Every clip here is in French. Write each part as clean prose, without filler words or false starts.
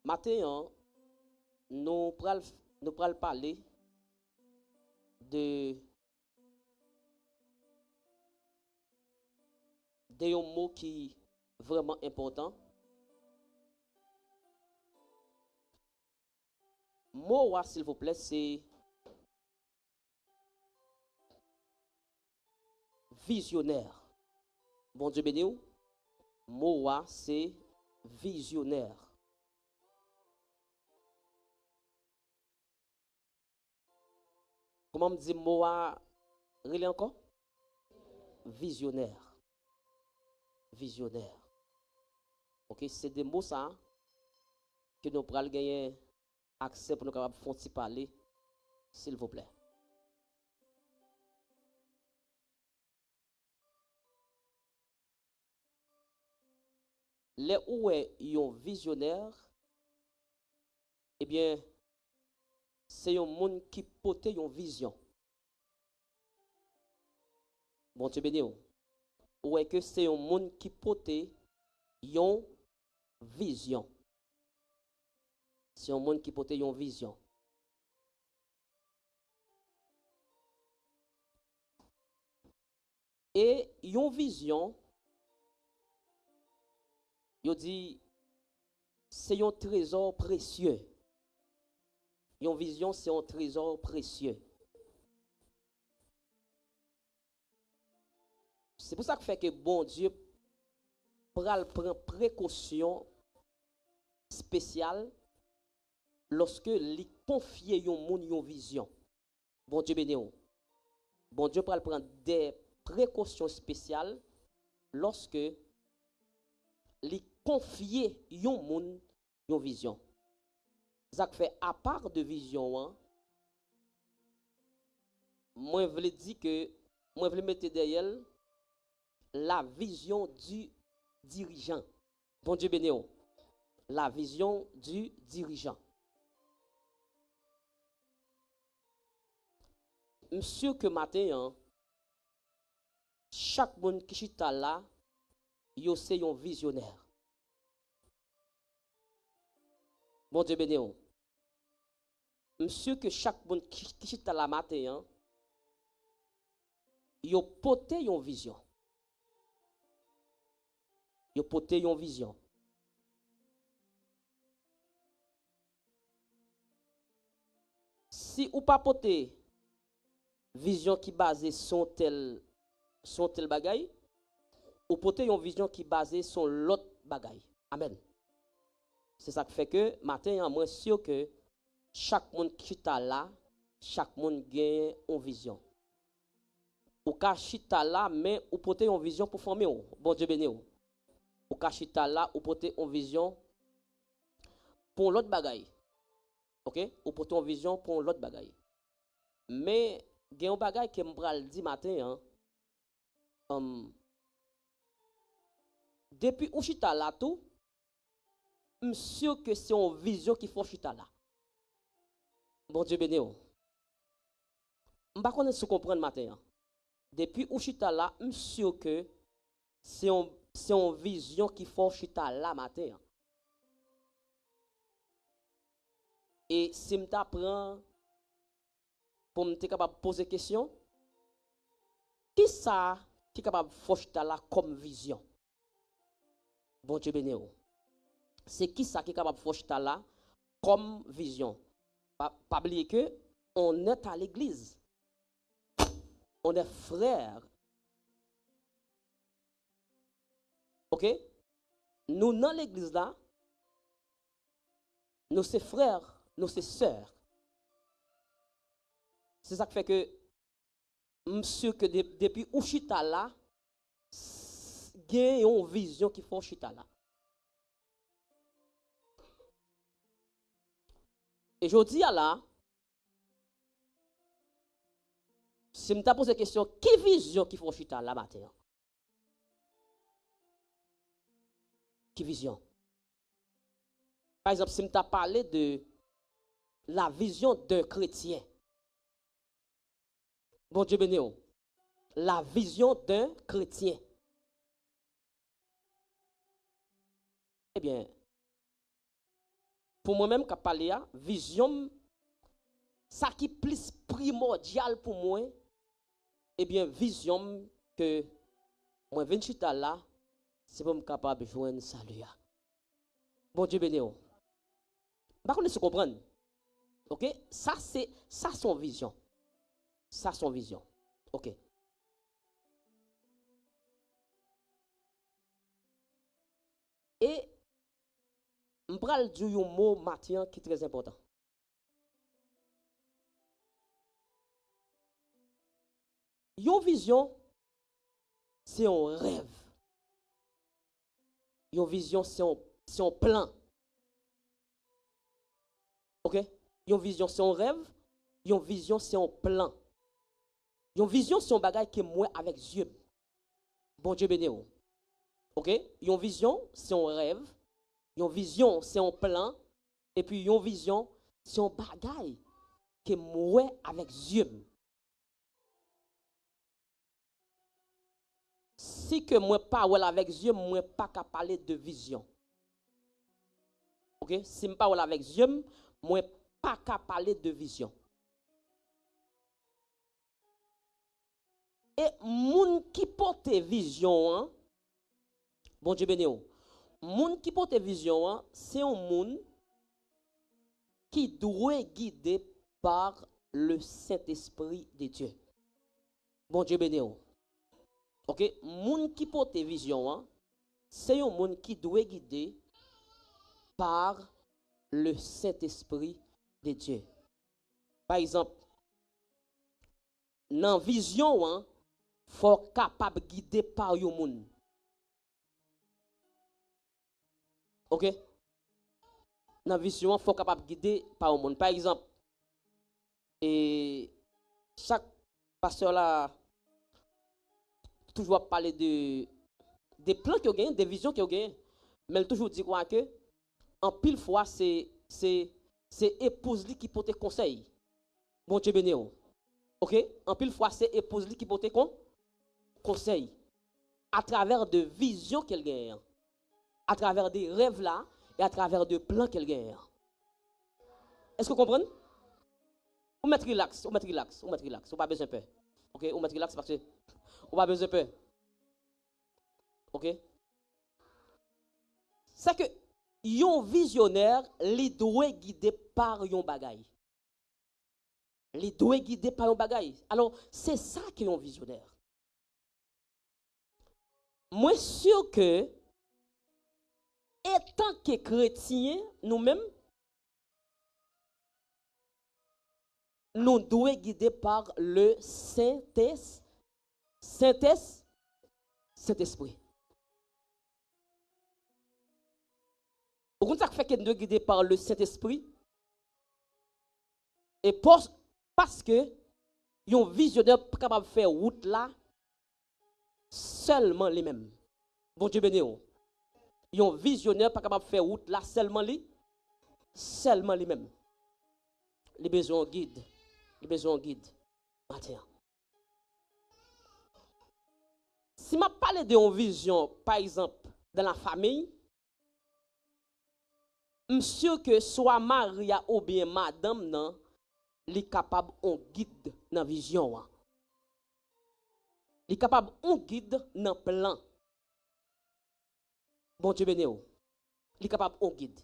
Matin, nous pral parler de un mot qui est vraiment important. Mot, s'il vous plaît, c'est visionnaire. Bon Dieu béni ou? Mot, c'est visionnaire. Comment me dit mot, relais encore? Visionnaire. Visionnaire. Ok, c'est des mots ça que nous pourrons gagner accès pour nous capables de parler, s'il vous plaît. Les où est un visionnaire, eh bien, c'est un monde qui porte une vision. Bon Dieu béni. Ou est que c'est un monde qui porte une vision. C'est un monde qui porte une vision. Et une vision, il dit, c'est un trésor précieux. Une vision, c'est un trésor précieux. C'est pour ça que fait que bon Dieu prend précaution spéciale lorsque il confie une vision. Bon Dieu béni. Bon Dieu prend des précautions spéciales lorsque il confie une vision. Ça fait à part de vision, moi je veux dire que moi je veux mettre derrière la vision du dirigeant. Bon Dieu béni. La vision du dirigeant. Monsieur que matin, chaque monde qui est là, il c'est un visionnaire. Bon Dieu béni. Monsieur que chaque monde qui est là matin, il porte une vision. Il porte une vision. Si ou pas porter vision qui basée sur tel bagaille, ou porter une vision qui basée sur l'autre bagaille. Amen. C'est ça qui fait que matin, moi sûr que chaque monde qui est là, chaque monde gagne une vision. Ou ka chita là, mais ou porter une vision pour former. Bon Dieu béni. Ou ka chita là, ou porter une vision pour l'autre bagaille. OK? Ou porter une vision pour l'autre bagaille. Mais il y a un bagaille que je dit matin, depuis où chita là tout, je suis sûr que c'est une vision qui faut chita là. Bon Dieu béni. Je ne sais pas si vous comprenez matin. Depuis où chita là, je suis sûr que c'est une vision qui faut chita là matin. Et si je t'apprends pour me capable de poser question, qui ça qui est capable de faire là comme vision? Bon Dieu béni. C'est qui ça qui est capable de faire là comme vision? Pas oublier que on est à l'église. On est frères. OK? Nous dans l'église là, nous sommes frères, nous sommes sœurs. C'est ça qui fait que monsieur que depuis où chita là, gagne une vision qui faut chita là. Et je dis à là, si je me pose la question, quelle vision qui faut chita là matin? Quelle vision? Par exemple, si je me parlé de la vision d'un chrétien. Bon Dieu béni. La vision d'un chrétien. Eh bien, pour moi-même, qui parle, vision, ça qui est plus primordial pour moi, eh bien, vision que moi, 28 ans là, c'est pour me capable de joindre salut. Bon Dieu béni. Par contre, se comprendre. OK? Ça, c'est ça son vision. Ça, son vision. OK. Et, je vais dire un mot matin qui est très important. Une vision, c'est un rêve. Une vision, c'est un plan. OK? Une vision, c'est un rêve. Une vision, c'est un plan. Une vision, c'est un bagage qui est moi avec Dieu. Bon Dieu béni. OK? Une vision, c'est un rêve. Une vision, c'est un plan. Et puis, une vision, c'est un bagage qui est moi avec Dieu. Si que moi pas avec Dieu, moi pas qu'à parler de vision. OK? Si je parle avec Dieu, moi pas qu'à parler de vision. Et moun qui porte vision, hein, bon Dieu béni, moun qui porte vision, c'est un moun qui doit être guidé par le Saint-Esprit de Dieu. Bon Dieu béni. OK, moun qui porte vision, c'est un moun qui doit être guidé par le Saint-Esprit de Dieu. Par exemple, dans la vision, il faut être capable de guider par un moun. OK? Dans la vision, il faut être capable de guider par un moun. Par exemple, et chaque pasteur là toujours parler de des plans qu'il gagne, des visions qu'il gagne, mais il toujours dit quoi que en pile fois c'est épouse qui porte conseil. Bon Dieu béni. OK? En pile fois c'est épouse qui porte conseil à travers de visions qu'elle gagne, à travers des rêves là et à travers de plans qu'elle gagne. Est-ce que vous comprenez? On met relax, on met relax, on met relax, on pas besoin de peur. OK? On met relax parce que on pas besoin de peur. OK? C'est que yon visionnaire, li doit guider par yon bagay. Li doit guider par yon bagay. Alors, c'est ça qui est un visionnaire. Moi, sûr que, étant que chrétiens, nous-mêmes, nous devons guider par le Saint-Esprit. Vous ça fait que nous devons guider par le Saint-Esprit. Et parce que un visionnaire pas capable de faire route là seulement les mêmes. Bon Dieu béni. Un visionnaire pas capable de faire route là seulement les mêmes. Les besoins guide. Les besoins guide. Matin. Si je parle de une vision, par exemple, dans la famille, monsieur que soit Maria ou bien madame, non, li capable on guide dans vision. Li capable on guide dans plan. Bon Dieu béni. Li capable on guide.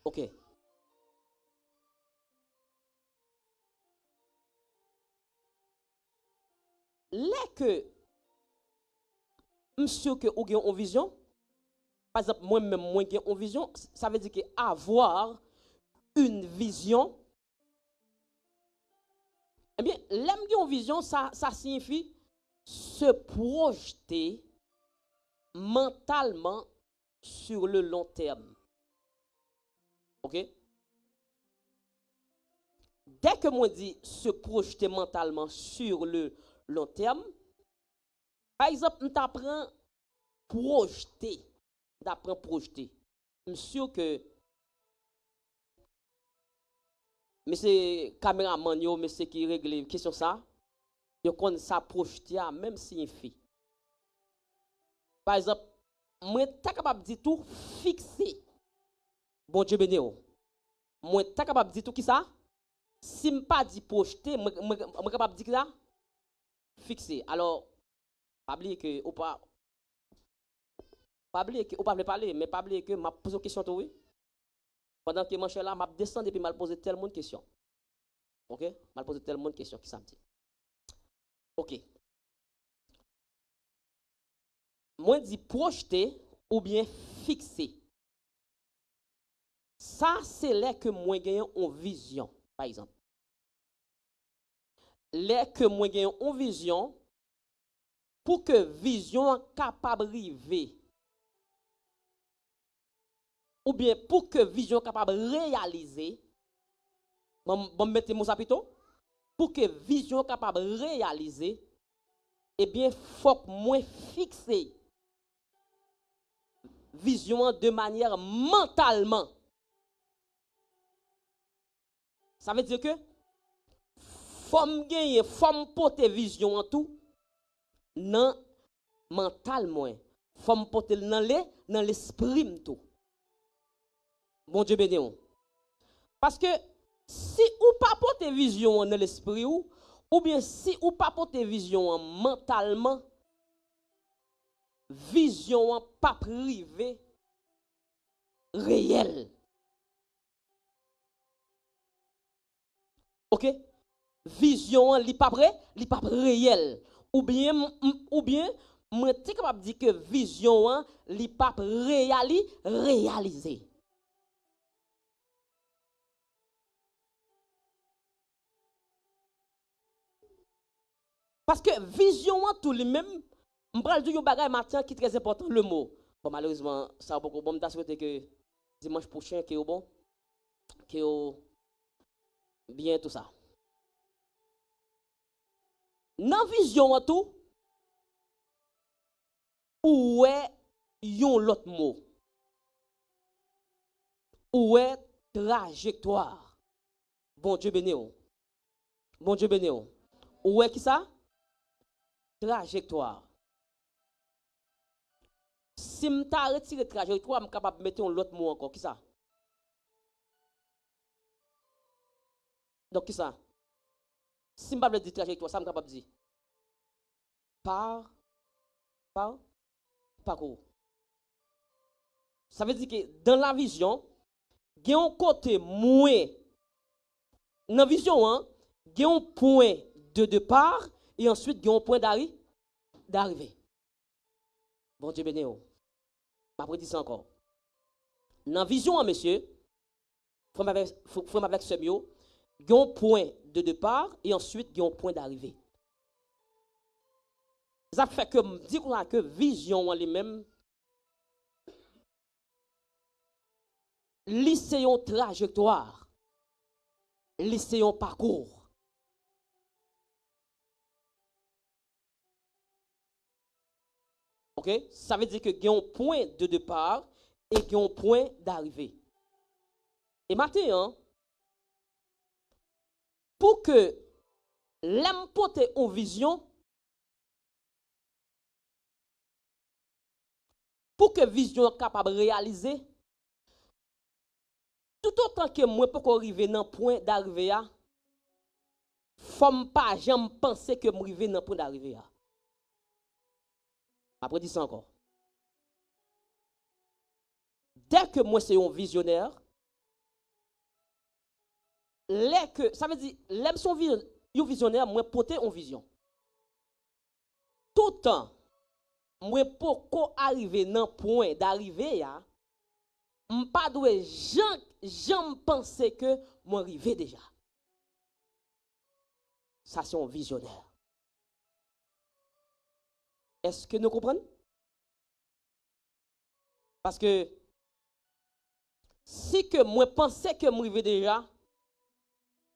OK. Là que monsieur que ou gen en vision, par exemple moi-même moi gen en vision, ça veut dire que avoir une vision, eh bien, l'aime en vision, ça signifie se projeter mentalement sur le long terme. OK? Dès que moi dis se projeter mentalement sur le long terme, par exemple, on t'apprend projeter, Je suis sûr que monsieur caméraman yo, monsieur qui règle question ça, yo connaît ça projeter même signifie. Par exemple, moi t'es capable de dire tout fixer. Bon Dieu béni. Moi, t'es capable de dire tout qui ça? Si je ne pas dit projeter, je suis capable de dire ça? Fixer. Alors, pas oublier que, ou pas oublier que, ou pas parler, mais pas oublier que, je pose une question, oui. Pendant que je suis là, je descends et puis je pose tellement de questions. Ok? Je pose tellement de questions qui ça me dit. Ok. Moi, je dis projeter ou bien fixer. Ça, c'est là que moi gagne en vision, par exemple. Là que moi gagne en vision, pour que vision capable de arriver, ou bien pour que vision capable de réaliser, bon mettez mon sapito, pour que vision capable de réaliser, eh bien, faut que moi fixer vision de manière mentalement. Ça veut dire que faut me gagner, faut me porter vision en tout, non mentalement. Faut me porter dans l'esprit tout. Bon Dieu béni. Parce que si ou pas porter vision dans l'esprit ou bien si ou pas porter vision mentalement, vision pas privée réelle. OK? Vision li pas vrai, li pas réel. Ou bien moi t'es capable de dire que vision li pas réalisé. Parce que vision tout lui même on parle de bagage matin qui est très important le mot. Bon malheureusement ça beaucoup bon m'ta souhaité que dimanche prochain que bon que bien tout ça. Dans vision tout ou est yon l'autre mot. Ou est trajectoire. Bon Dieu béni. Bon Dieu béni. Ou est qui ça? Trajectoire. Si je t'ai retiré trajectoire, je suis capable de mettre un autre mot encore. Qui ça? Donc, qui ça? Si je ne peux pas dire trajectoire, ça, je suis capable de dire. Parcours. Ça veut dire que dans la vision, il y a un côté moins. Dans la vision, il y a un point de départ et ensuite il y a un point d'arrivée. Bon Dieu béni. Je vais dire ça encore. Dans la vision, monsieur, frère avec ce mieux, il y a un point de départ et ensuite il y a un point d'arrivée. Ça fait que je dis que vision en lui-même, c'est une trajectoire, c'est un parcours. Ok? Ça veut dire qu'il y a un point de départ et qu'il y a un point d'arrivée. Et maintenant, pour que l'homme porte une vision, pour que vision soit capable de réaliser, tout autant que moi pour arriver dans le point d'arrivée, il ne faut pas jamais penser que je arriver dans le point d'arrivée. Après, dis ça encore. Dès que moi, c'est un visionnaire, ça veut dire, l'aime son visionnaire, moi, porter une vision. Tout le temps, moi, pour arriver dans le point d'arrivée, je ne pas jamais penser que moi, arrivé déjà. Ça, c'est un visionnaire. Est-ce que nous comprenons? Parce que si que moi pensais que moi arrivé déjà,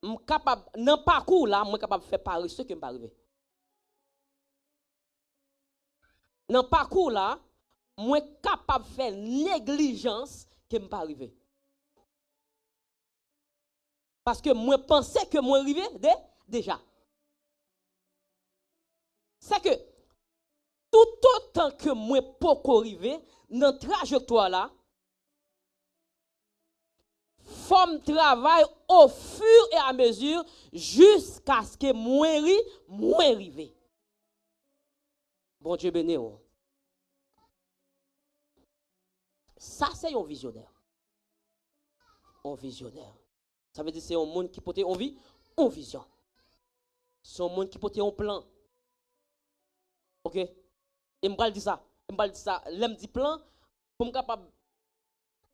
je suis capable, dans le parcours là, je suis capable de faire pareil ce qui m'est arrivé. Dans le parcours là, je suis capable de faire négligence qui m'est arrivé. Parce que moi pensais que moi arrivé déjà. C'est que tout autant que moi pas arrivé dans la trajectoire là, forme travail au fur et à mesure jusqu'à ce que moins arrive. Bon Dieu béni. Ça, c'est un visionnaire. Un visionnaire. Ça veut dire que c'est un monde qui peut être en vie, en vision. C'est un monde qui peut être en plan. Ok? Et je vais dire ça. L'aime dit plan, pour me capable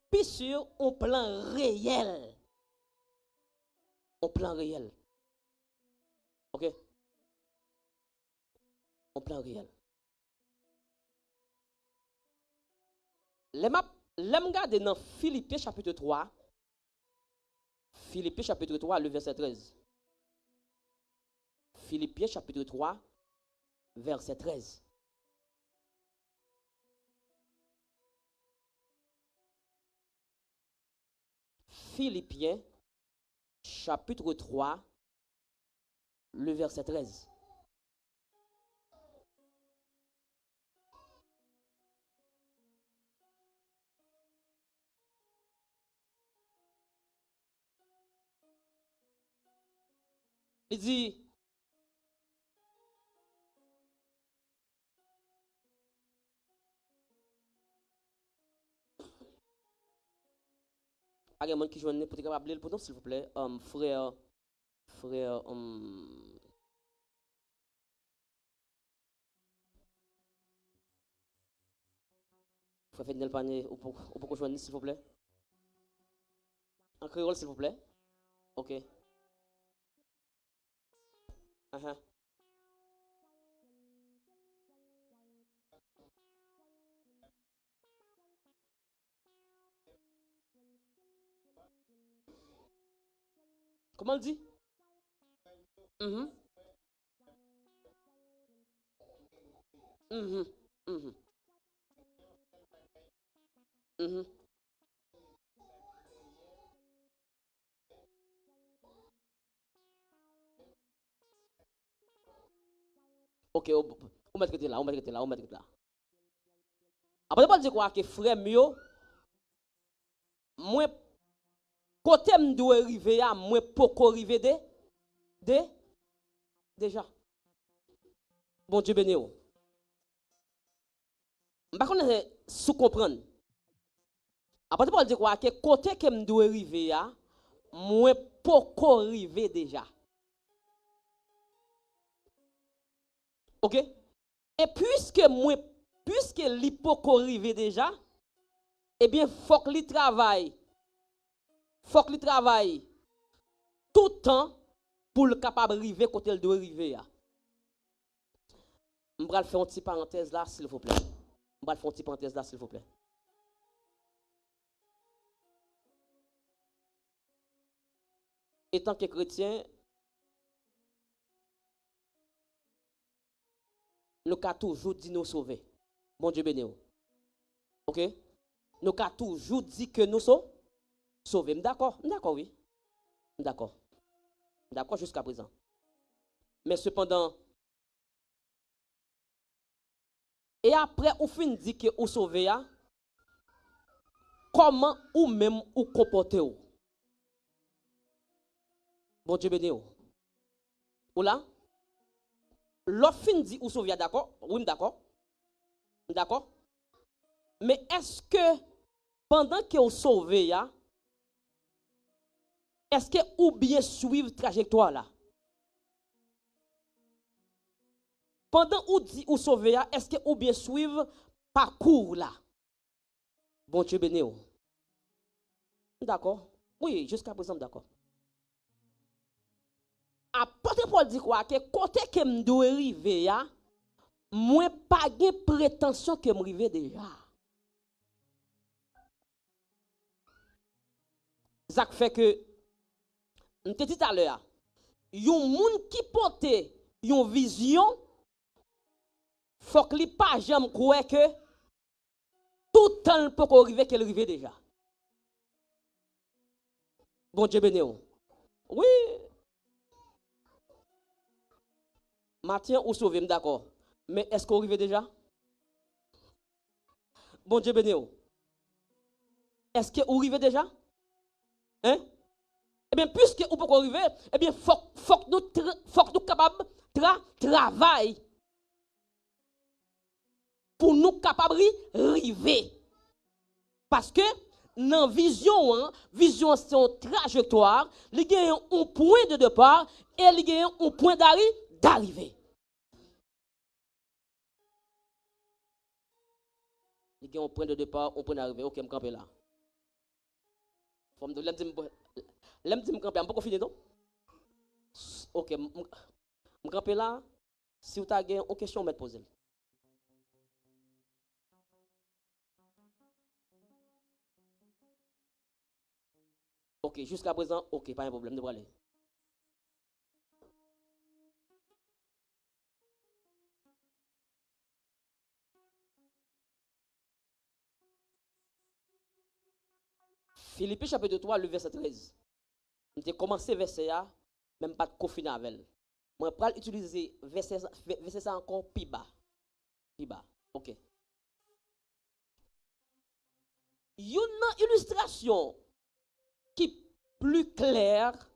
plus sûr, un plan réel. Un plan réel. Ok? Un plan réel. L'aime garder dans Philippiens chapitre 3. Philippiens chapitre 3, le verset 13. Philippiens chapitre 3, verset 13. Philippiens chapitre 3, le verset 13. Il dit, il y a des gens qui joignent pour être capable de lire, s'il vous plaît. Frère, frère, frère Fednel Panier, ou pour joindre, s'il vous plaît. En créole, s'il vous plaît. Ok. Uh-huh. Comment on dit? Mhm. Mhm. Mhm. Mhm. Ok, on va mettre là, on va mettre là, on va mettre là. Après, on dire quoi que frère mieux, moi, côté me doit arriver à, moi, pourquoi arriver déjà. Bon Dieu béni. Je ne sais pas si vous comprenez. Après, on dire quoi que côté que me doit arriver à, moi, pourquoi arriver déjà. Ok? Et puisque l'hypocrisie arrive déjà, eh bien, faut que lui travaille tout le temps pour le capable d'arriver quand il doit arriver. Je vais faire une petite parenthèse là, s'il vous plaît. Étant que chrétien, nous avons toujours dit nous sauver. Bon Dieu béni. Ok? Nous avons toujours dit que nous sommes sauvés. D'accord? D'accord, oui. D'accord. D'accord jusqu'à présent. Mais cependant, et après, ou fin dit que vous sauvez, comment ou même ou comportez vous? Bon Dieu béni. Ou là? L'offre fin dit ou sauvez, d'accord? Oui, d'accord. D'accord? Mais est-ce que pendant que vous sauvez, est-ce que ou bien suivre trajectoire là? Pendant ou dit ou sauver, est-ce que ou bien suivre parcours là? Bon Dieu béni. D'accord? Oui, jusqu'à présent, d'accord. Apôtre Paul dit quoi? Que côté que me doit arriver, moi pas de prétention que me arrive déjà. Ça fait que, on te dit tout à l'heure, yon moun qui porte yon vision, faut que li pas jamais croire que tout temps peut arriver qu'elle arrive déjà. Bon Dieu béni. Oui, Mathieu ou sauvé, d'accord. Mais est-ce qu'on arrive déjà? Bon Dieu béni. Est-ce qu'on arrive déjà? Hein? Eh bien, puisque on peut arriver, eh bien, faut que nous capables travailler pour nous capables arriver. Parce que dans vision, vision c'est une trajectoire, il y a un point de départ et il y a un point d'arrivée. Il y a un point de départ, un point d'arrivée. Ok, je campe là. L'aime dire camper, je peux finir non? Ok, je campe là. Si vous avez une question, je vais poser. Ok, jusqu'à présent, ok, pas un problème de aller. Philippiens chapitre 3, le verset 13. Je commencé verset là, même pas de confiner avec elle. Je vais utiliser verset ça encore plus bas. Plus bas. Ok. Une illustration qui est plus claire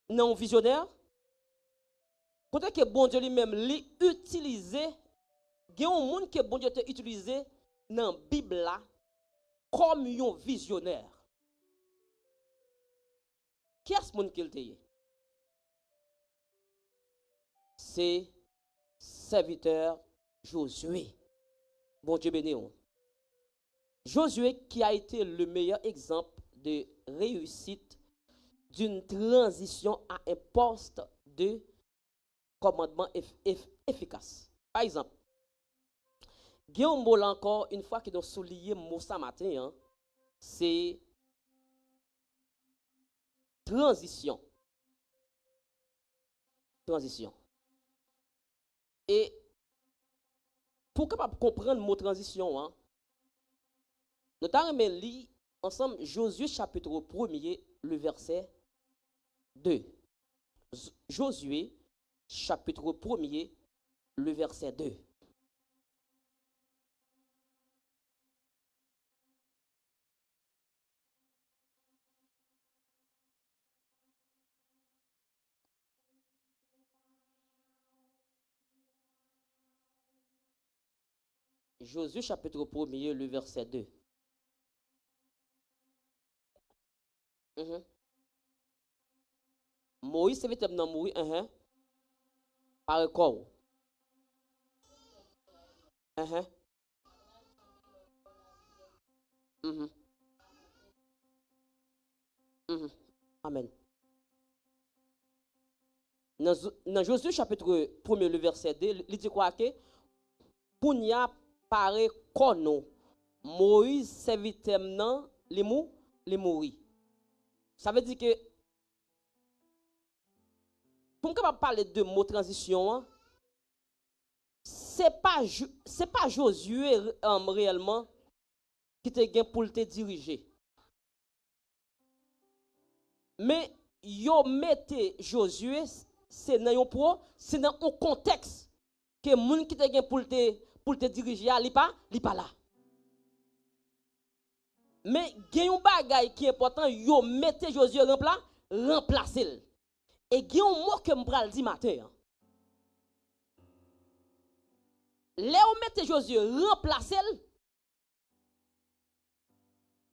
non visionnaire. Peut-être que bon Dieu lui-même l'utilise. Il y a un monde que bon Dieu a utilisé dans la Bible là comme un visionnaire. Qui est ce monde qu'il a? C'est serviteur Josué. Bon Dieu béni. Josué qui a été le meilleur exemple de réussite d'une transition à un poste de commandement efficace. Par exemple, Guillaume Moll encore, une fois que nous soulignons mot ça matin, c'est transition. Transition. Et pour capable comprendre le mot transition, nous avons lire ensemble Josué chapitre 1er, le verset 2. Josué chapitre 1er, le verset 2. Josué chapitre 1er, le verset 2. Moïse, c'est vite dans mourir, par corps. Amen. Dans Josué chapitre 1er, le verset 2, il dit quoi que pour n'y a paraît kono Moïse serviteur nan les mourir. Ça veut dire que pour me parler de mot transition, c'est pas Josué réellement qui te gain pour te diriger. Mais yo mette Josué c'est dans un contexte que moun qui te gain pour te diriger li pas là. Mais il y a un bagay qui est important, yo mette Josué remplacer. Et il y a un mot que je vais dire matin. Là où mette Josué remplacer,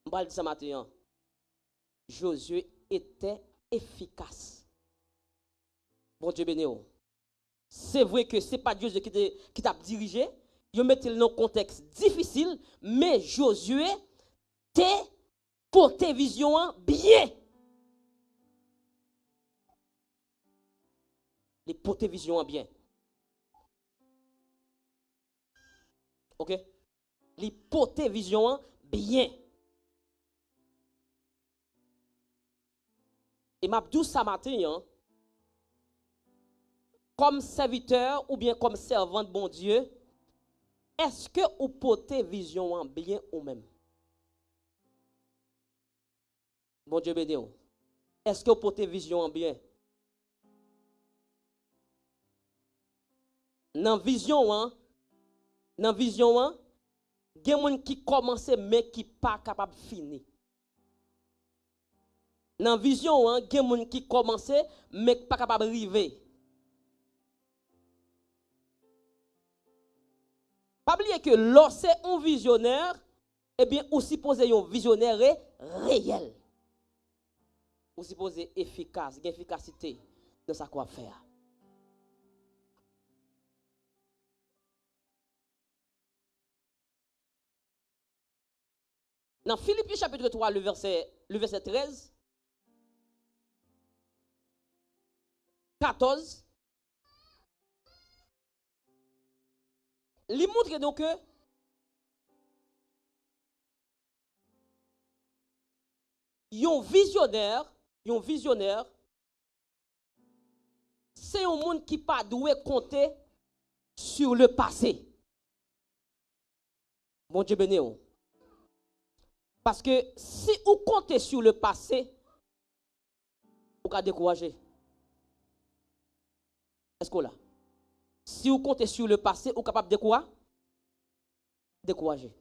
je vais dire ça matin. Josué était efficace. Bon Dieu béni. C'est vrai que ce n'est pas Josué qui t'a dirigé. Il mettait dans un contexte difficile, mais Josué t'a porté vision bien. Les porté vision bien. OK? Les porté vision bien. Et m'a dit ça matin, comme serviteur ou bien comme servant de bon Dieu, est-ce que vous portez vision bien ou même? Bon Dieu béni. Est-ce que vous portez vision bien? Dans vision, Il y a des gens qui commencent mais qui pas capable de finir. Dans la vision, il y a des gens qui commencent mais qui pas capable de arriver. Pas oublier que lorsque un visionnaire, eh bien, ou supposé un visionnaire réel. Ou supposé efficace, efficacité dans sa quoi faire. Dans Philippiens chapitre 3, le verset 13, 14, il montre donc que un visionnaire, c'est un monde qui pas doit compter sur le passé. Bon Dieu béni. Parce que si vous comptez sur le passé, vous pouvez décourager. Est-ce que là? Si vous comptez sur le passé, vous êtes capable de décourager.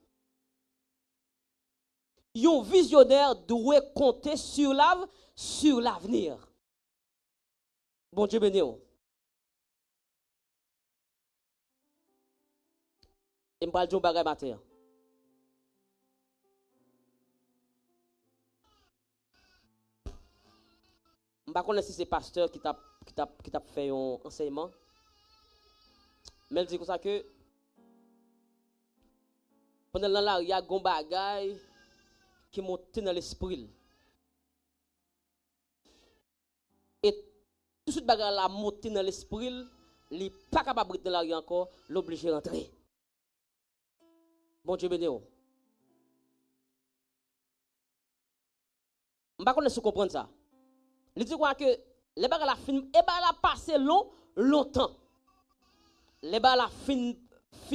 Un visionnaire doit compter sur l'avenir. Bon Dieu béni. Et je vais dire un bagage matin. Je ne sais pas si c'est pasteur qui t'a fait un enseignement. Mais il dit comme ça que pendant là, il y a un bagage qui monte dans l'esprit. Et tout ce bagage là monte dans l'esprit, il n'est pas capable de dans l'arrière encore, l'obligé de rentrer. Bon Dieu béni. Je ne sais pas si vous comprenez ça. Il dit quoi que les bagages la fin, et ben la passé longtemps. Les bagages la fin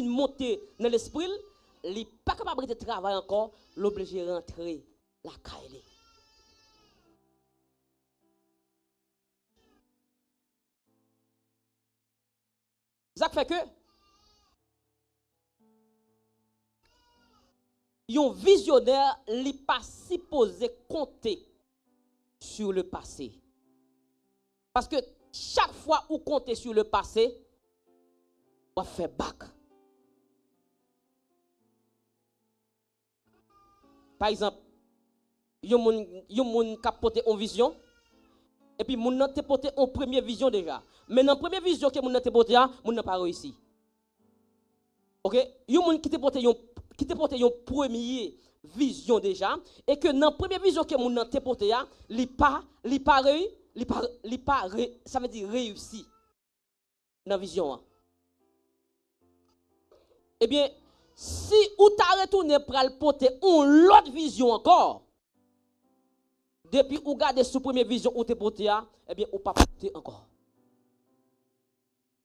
monter dans l'esprit, il n'est pas capable de travailler encore, l'obligé de rentrer la caille. Ça fait que un visionnaire n'est pas supposé compter sur le passé. Parce que chaque fois où comptez sur le passé, on fait back. Par exemple, il y a un qui a porté une vision, et puis mon n'a porté une première vision déjà. Mais dans la première vision que mon n'a porté, mon n'a pas réussi. OK? Il y a un qui t'a porté une première vision déjà, et que dans la première vision que mon n'a porté, il pas ça veut dire réussi dans la vision. Eh bien, si vous t'as retourné pour le porter une autre vision encore, depuis vous gardez sous première vision où t'es porté, eh bien, vous pas porter encore.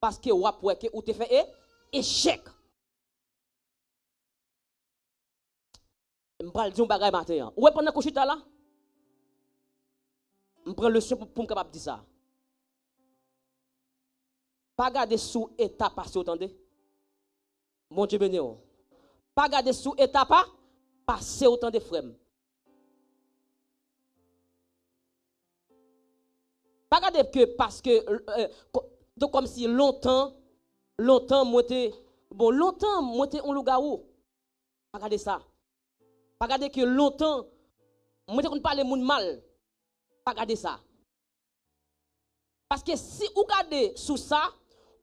Parce que vous avez fait échec. Je vais dire un bagage matin. Ou pendant que je suis là, je prends le son pour me capable dire ça. Pas garder sous état passé, attendez. Mon Dieu béni. Pas garder sous état passé autant de frères. Pas garder que parce que donc comme si longtemps moi on loup-garou. Pas garder ça. Pas garder que longtemps moi on parle moun mal. Pas garder ça. Parce que si vous regardez sous ça,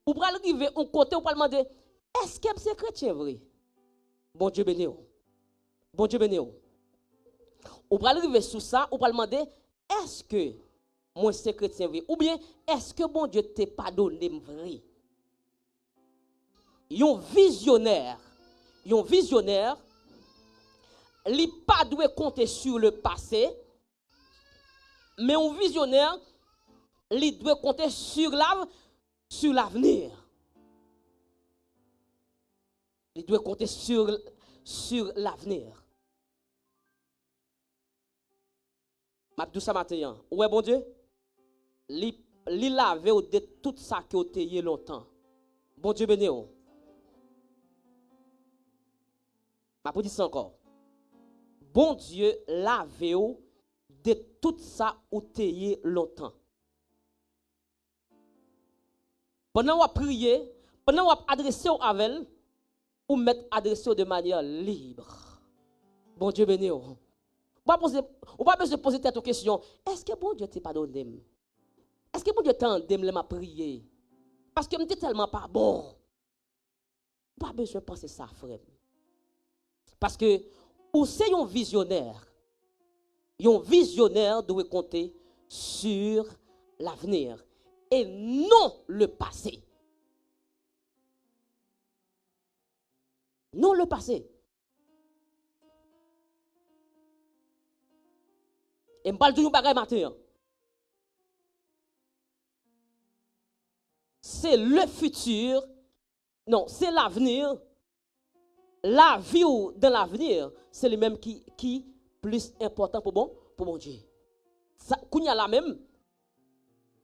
vous pouvez arriver au côté, vous pouvez demander, est-ce que c'est chrétien vrai? Bon Dieu béni. Bon Dieu béni. Vous pouvez arriver sous ça, vous pouvez demander, est-ce que moi c'est chrétien vrai? Ou bien, est-ce que bon Dieu t'a pardonné vrai? Un visionnaire, il n'est pas doit compter sur le passé, mais un visionnaire, il doit compter sur l'avenir. Il doit compter sur l'avenir. Je dis ça matin. Ouais, bon Dieu. Il lave de tout ça qui a été longtemps. Bon Dieu béni. Je vais dire ça encore. Bon Dieu, lave-vous de tout ça ou t'ayez longtemps. Pendant qu'on prier, pendant qu'on adresse avec elle, ou mettre adressé de manière libre. Bon Dieu béni. On va pas se poser cette question. Est-ce que bon Dieu t'a pardonné? Est-ce que bon Dieu t'a aidé à prier? Parce que je suis tellement pas bon. Pas besoin de penser ça, frère. Parce que, ou c'est un visionnaire doit compter sur l'avenir et non le passé. Non le passé. Et je parle de nous bagaille matin. C'est le futur. Non, c'est l'avenir. La vie dans l'avenir, c'est le même qui plus important pour mon Dieu. Ça, qu'on y a la même.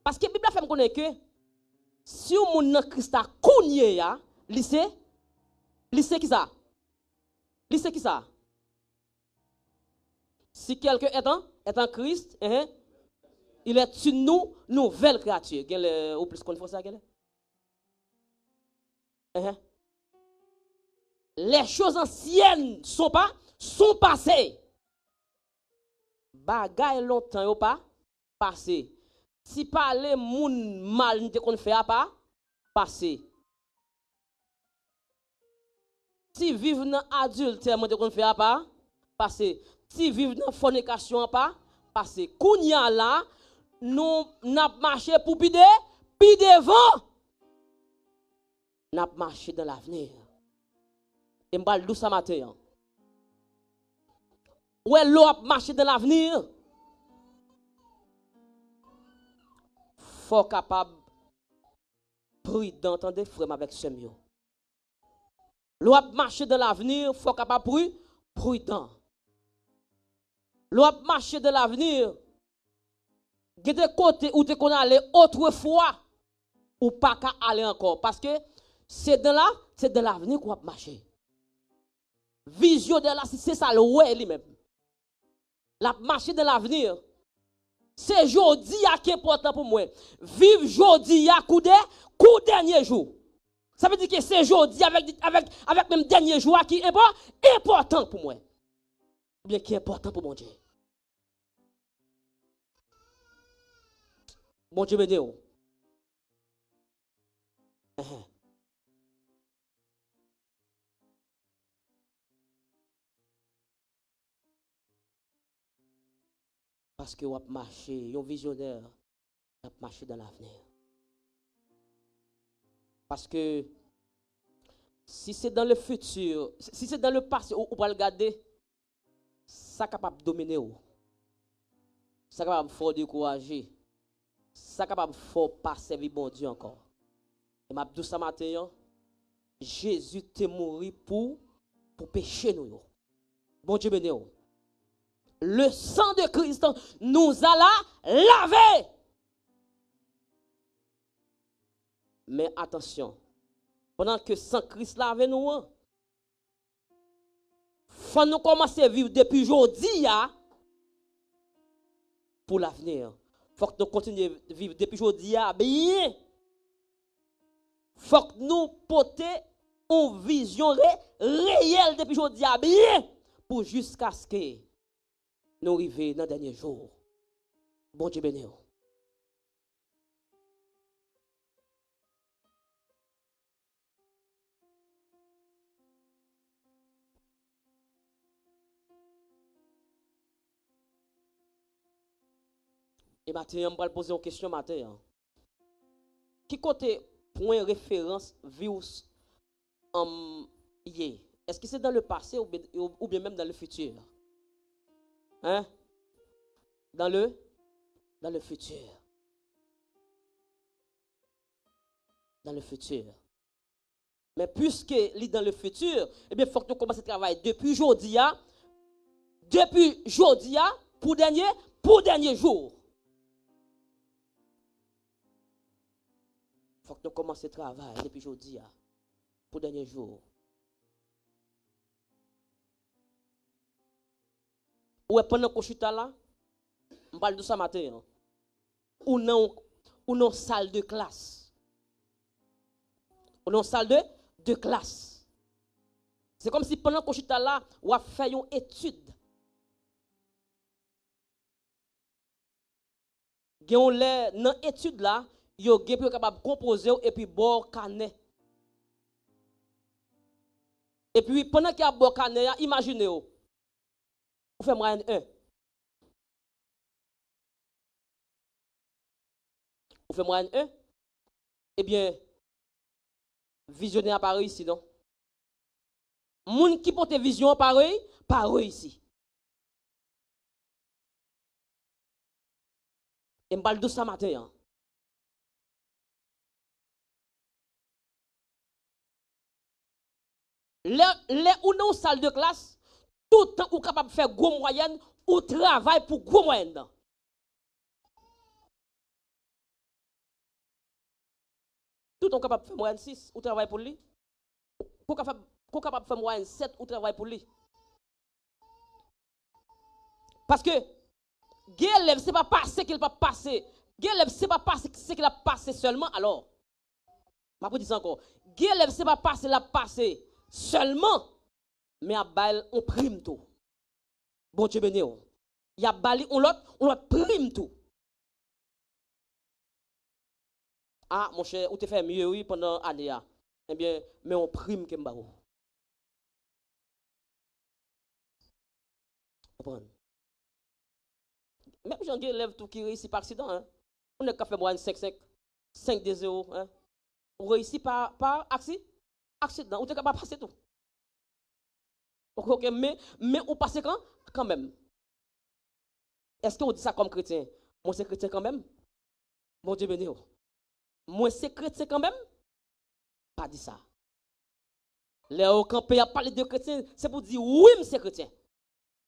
Parce que la Bible fait me connaître que si on est dans Christ, qu'on y a, lycée qui ça? Lycée qui ça? Si quelqu'un est en Christ, il est une nouvelle créature. Ou plus qu'on fait ça, les choses anciennes sont passées. Bagay longtemps yo pas passé. Si parler moun mal n'te kon fait pas passé. Si vivre dans adultère n'te kon fait pas passé. Si vivre dans fornication pas passé. Kounya là nous n'a marché pour pi devant. N'a marché dans l'avenir. Et m'bal dou sa matin. Où est l'eau a marché dans l'avenir? Faut capable prudent, entendez, frère avec ce mieux. L'eau a marché dans l'avenir, faut capable prudent. L'eau a marché dans l'avenir. Il y a des côtés où tu connais aller autrefois ou pas qu'à aller encore parce que c'est de l'avenir qu'on va marcher. Vision de là, c'est ça le ouais lui-même. La marcher de l'avenir. C'est aujourd'hui qui est important pour moi. Vivre aujourd'hui à coup dernier jour. Ça veut dire que c'est aujourd'hui avec même dernier jour qui est important pour moi. Ou bien qui est important pour mon Dieu. Mon Dieu me dit. Parce que vous avez marché, un visionnaire, vous avez marché dans l'avenir. Parce que si c'est dans le futur, si c'est dans le passé, vous pouvez regarder, ça est capable de dominer. Ça est capable de faire décourager. Ça est capable de faire pas servir bon Dieu encore. Et m'a dit ce matin, Jésus est mort pour pécher nous. Bon Dieu béni. Le sang de Christ nous a lavé. Mais attention, pendant que sang Christ lave nous, faut nous commencer à vivre depuis aujourd'hui pour l'avenir. Faut que nous continuions à vivre depuis aujourd'hui bien. Faut que nous portions une vision réelle depuis aujourd'hui bien pour jusqu'à ce que nous arrivions dans le dernier jour. Bon Dieu béni. Et maintenant, je vais poser une question matin. Qui côté point référence virus est-ce que c'est dans le passé ou bien même dans le futur? Hein? Dans le futur. Dans le futur. Mais puisque est dans le futur, eh bien, il faut que nous commencions à travailler depuis aujourd'hui, pour dernier jour. Il faut que nous commencions à travailler depuis aujourd'hui, pour dernier jour. Ou pendant qu'on chute là, on parle de ça matin, hein. Ou non salle de classe. Ou non salle de classe. C'est comme si pendant qu'on chute là, on a fait une étude. Dans l'étude là, yo capable de composer et puis boire canet. Et puis pendant qu'il y a boire canet, imaginez vous faites moyenne 1. Vous faites moyenne 1. Eh bien, visionnaire pas réussi non. Moun qui porte vision pareil, pas réussi. Et me parle de ça matin. Hein. Les ou dans salle de classe, tout le temps ou capable de faire gros moyenne ou travail pour gros moyenne. Tout le temps capable de faire moyenne 6 ou travail pour lui. Ou capable de faire moyenne 7 ou travail pour lui. Parce que l'élève c'est pas passer qu'il pas passer. L'élève c'est pas passer c'est qu'il a passé seulement alors. Je vais dire encore. L'élève c'est pas passer la passer seulement mais à bail on prime tout. Bon Dieu béni. Il y a bali on l'autre prime tout. Ah mon cher, ou te fait mieux oui pendant année. Eh bien, mais on prime que m'ba. Comprendre. Même j'en élève tout qui réussit par accident hein. On est qu'à faire moyenne 5 de 0 hein. On réussit par accident, ou t'es capable de passer tout. OK, mais on passe quand même. Est-ce que on dit ça comme chrétien? Moi c'est chrétien quand même. Bon Dieu béni. Moi c'est chrétien quand même. Pas dit ça. Les au campé a parlé de chrétien, c'est pour dire oui, c'est chrétien.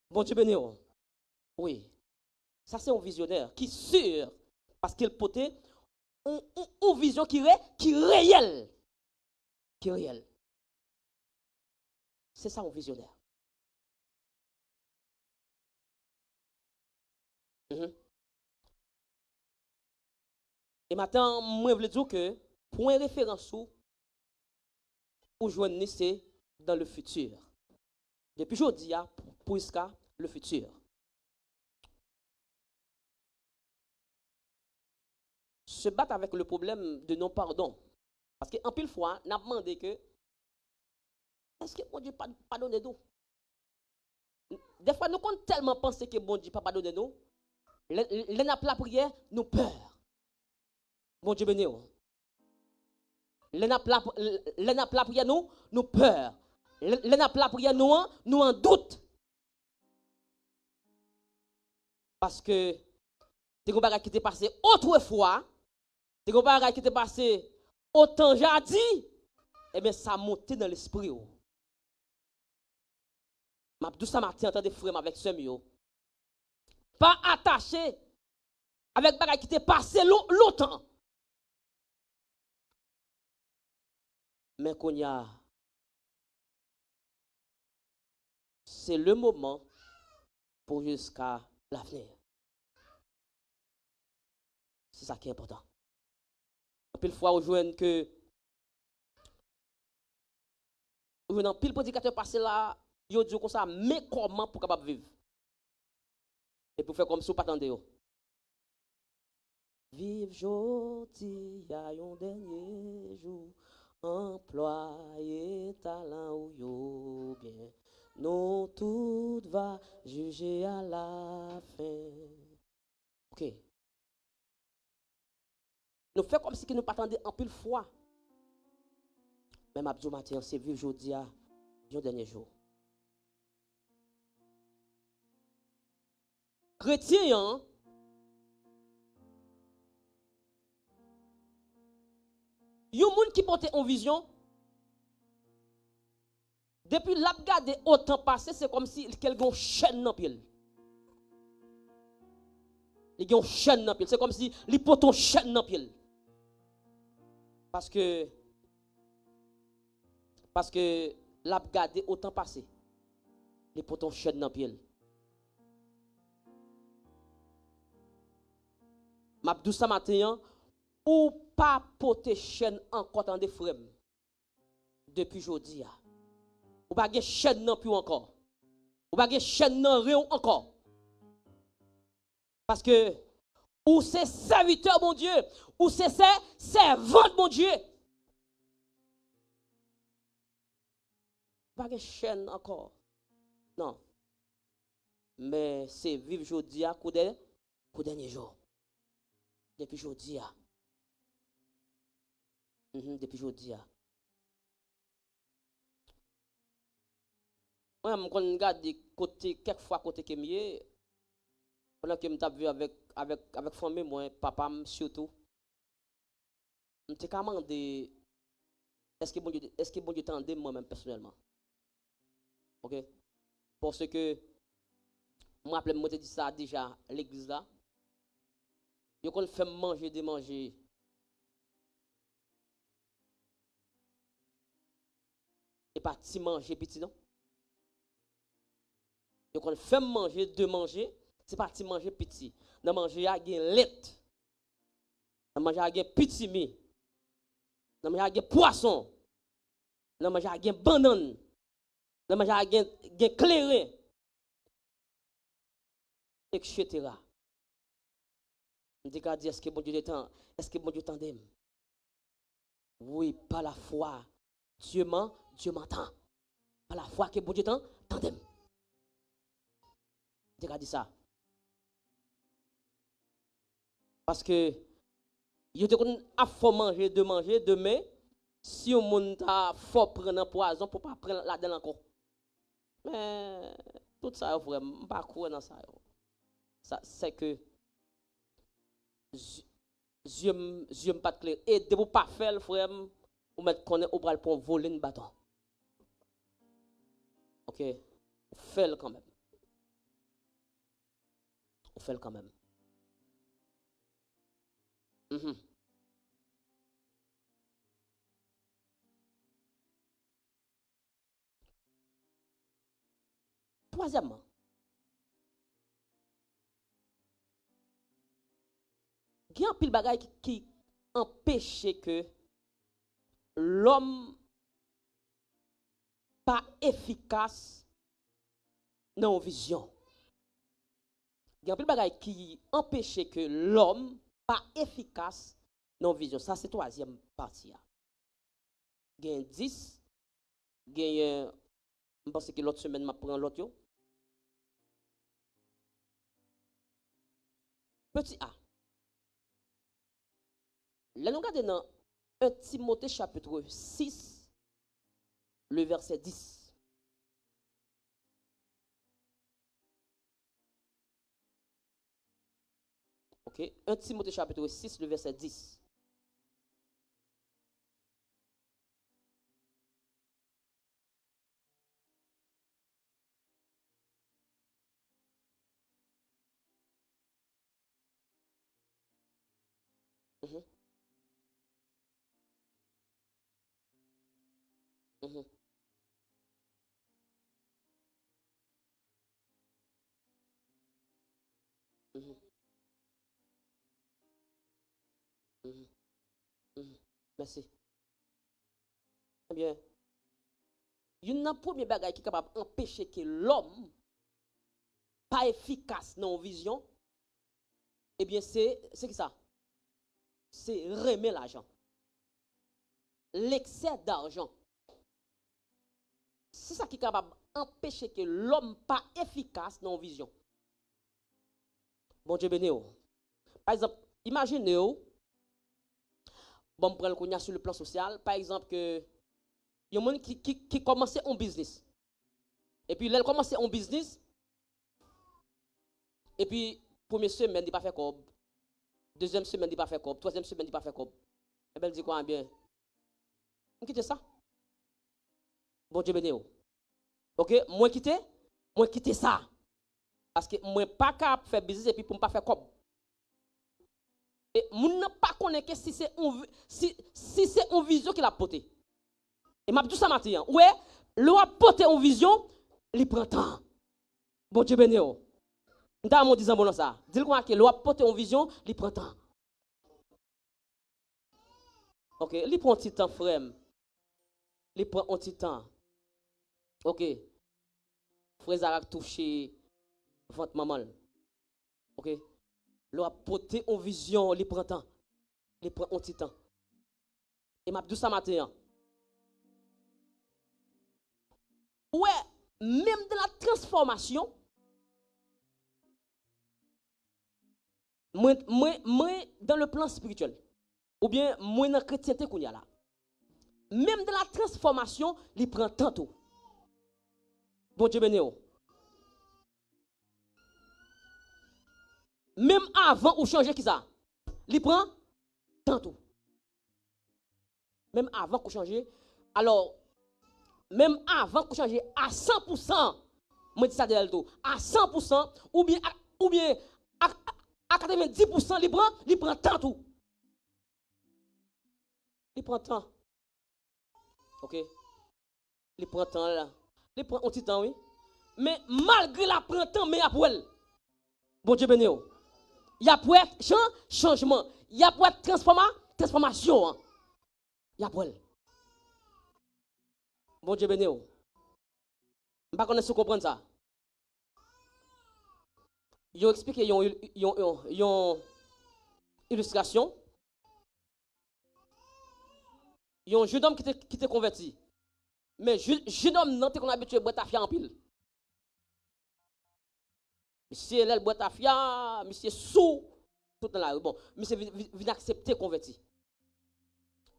Bon Dieu béni. Oui. Ça c'est un visionnaire qui sûr parce qu'il potait une vision qui est réelle. Qui est réelle. C'est ça un visionnaire. Et maintenant, moi, je veux dire que, point référence où joindre c'est dans le futur. Depuis aujourd'hui, pour jusqu'à le futur. Se battre avec le problème de non-pardon. Parce qu'en pile fois, on a demandé que, est-ce que bon Dieu pardonne nous? Des fois, nous comptons tellement penser que bon Dieu pas pardonne nous. Les n'a la prière, nous peur. Bon Dieu béni. Les n'a la prière, nous peur. Les n'a la prière, nous en doute. Parce que des choses qui étaient passées autrefois, des choses qui étaient passées autant jadis, eh bien ça monte dans l'esprit. Tout ça m'a entendu frère avec ce mieux. Pas attaché avec des choses qui étaient passées longtemps. Mais qu'on y a, c'est le moment pour jusqu'à l'avenir. C'est ça qui est important. Pile fois, on joue que un pile prédicateur passé là, il dit comme ça, mais comment pour capable vivre? Et pour faire comme si vous pas attendez. Vive jodi, y a un dernier jour, employé talent ou yo bien. Non, tout va juger à la fin. Ok. Nous faisons comme si nous pas attendions en pile fois. Même Abdou Matin, c'est vivre jodi, un dernier jour. Chrétien, hein? Yon moun qui porte en vision, depuis l'a gade autant passé, c'est comme si quelqu'un a chaîne dans pied. Il y a une chaîne dans pied. C'est comme si il porte une chaîne dans pied. Parce que l'a gade autant passé. Il porte une chaîne dans pied. m'a dit ça matin, ou pas porter chaîne encore dans des frères depuis aujourd'hui. Ou pas de chaîne non plus encore. Ou pas de chaîne non rien encore. Parce que ou c'est serviteur mon Dieu, ou c'est servante mon Dieu. Pas de chaîne encore. Non. Mais c'est vivre aujourd'hui à coup dernier jour. Depuis aujourd'hui. Depuis aujourd'hui. Moi, je regarde côté quelquefois côté que mieux pendant que je vu avec famille moi papa surtout. Je me demandé est-ce que bon Dieu t'entend moi-même personnellement. OK? Parce que moi après moi te dit ça déjà l'église là. Yo qu'on fait manger de manger. Et pas ti manger petit non. Yo qu'on fait manger de manger, c'est pas ti manger petit. Dans manger a gen lait. Dans manger a gen petit mi. Dans manger a gen poisson. Dans manger a gen banane. Dans manger a gen clairin. Etc. On dit qu'à dire est-ce que bon Dieu t'entend? Est-ce que bon Dieu t'entend? Oui, par la foi. Dieu m'entend. Par la foi que bon Dieu t'entend. Dieu a dit ça. Parce que il te connaît à faut manger demain si on monte à faut prendre un poison pour pas prendre la dedans encore. Mais tout ça vraiment pas croire dans ça. Ça c'est que Dieu pas clair et de vous pas faire frère ou mettre connaît au bras pour voler un bâton. OK, fait quand même. On fait quand même. Troisièmement, il y a un pile bagay qui empêche que l'homme pas efficace dans la vision. Il y a un pile bagay qui empêche que l'homme pas efficace dans la vision. Ça c'est troisième partie. Il y a 10, je pense que l'autre semaine je prends l'autre. Petit A. Là, nous regardons dans 1 Timothée chapitre 6, le verset 10. OK? 1 Timothée chapitre 6, le verset 10. Mhm, mhm, mhm, mhm, mhm. Merci. Eh bien, il y a un premier bagage qui est capable d'empêcher que l'homme pas efficace dans la vision. Eh bien, c'est qui ça? C'est remettre l'argent. L'excès d'argent. C'est ça qui est capable d'empêcher que l'homme pas efficace dans la vision. Bon Dieu béni. Par exemple, imaginez, bon, prendre le sur le plan social, par exemple, que il y a un monde qui commence un business. Et puis, il commence un business. Et puis, première semaine, il n'a pas fait comme. Deuxième semaine, il n'a pas fait comme. Troisième semaine, il n'a pas fait comme. Et bien, elle dit quoi, bien? Vous quittez ça? Bon Dieu béni. OK? Moi quitter ça. Parce que moi pas capable de faire business et puis pour ne pas faire comme. Et moun n'a pas connaît que si c'est une vision qu'il a porté. Et m'a dit ça matin. Ouais, l'on a porté une vision, il prend temps. Bon Dieu béni. M'ta mon disant bon ça. Dis-le quoi que l'on a porté une vision, il prend temps. OK, il prend un petit temps frère. Il prend un petit temps. OK. Frère Zarak touché votre maman. OK. Il a porté en vision, il prend temps. Il prend un petit temps. Et m'a dit ça matin. Ouais, même de la transformation, moi dans le plan spirituel, ou bien moi dans la chrétienté qu'on y a là, même de la transformation, il prend tantôt. Bon Dieu béni. Même avant ou changer qui ça, il prend tantôt. Même avant qu'on change, alors, même avant qu'on change à 100%, moi dis ça de l'alto, à 100%, ou bien à 90%, il prend tantôt. Il prend temps. OK? Il prend temps là. Il prend un petit temps, oui. Mais malgré la prend temps, mais après, bon Dieu béni. Il y a pour être changement. Il y a pour être transformation. Hein. Il y a pour elle. Bon Dieu béni. Je ne sais pas si vous comprenez ça. Ils ont expliqué une illustration. Il y a un jeune homme qui t'est converti. Mais jeune homme, non, qu'on habitué à boire ta fia en pile. Monsieur là, boire ta fia, monsieur sous, tout dans la rue. Bon, monsieur vient accepter converti.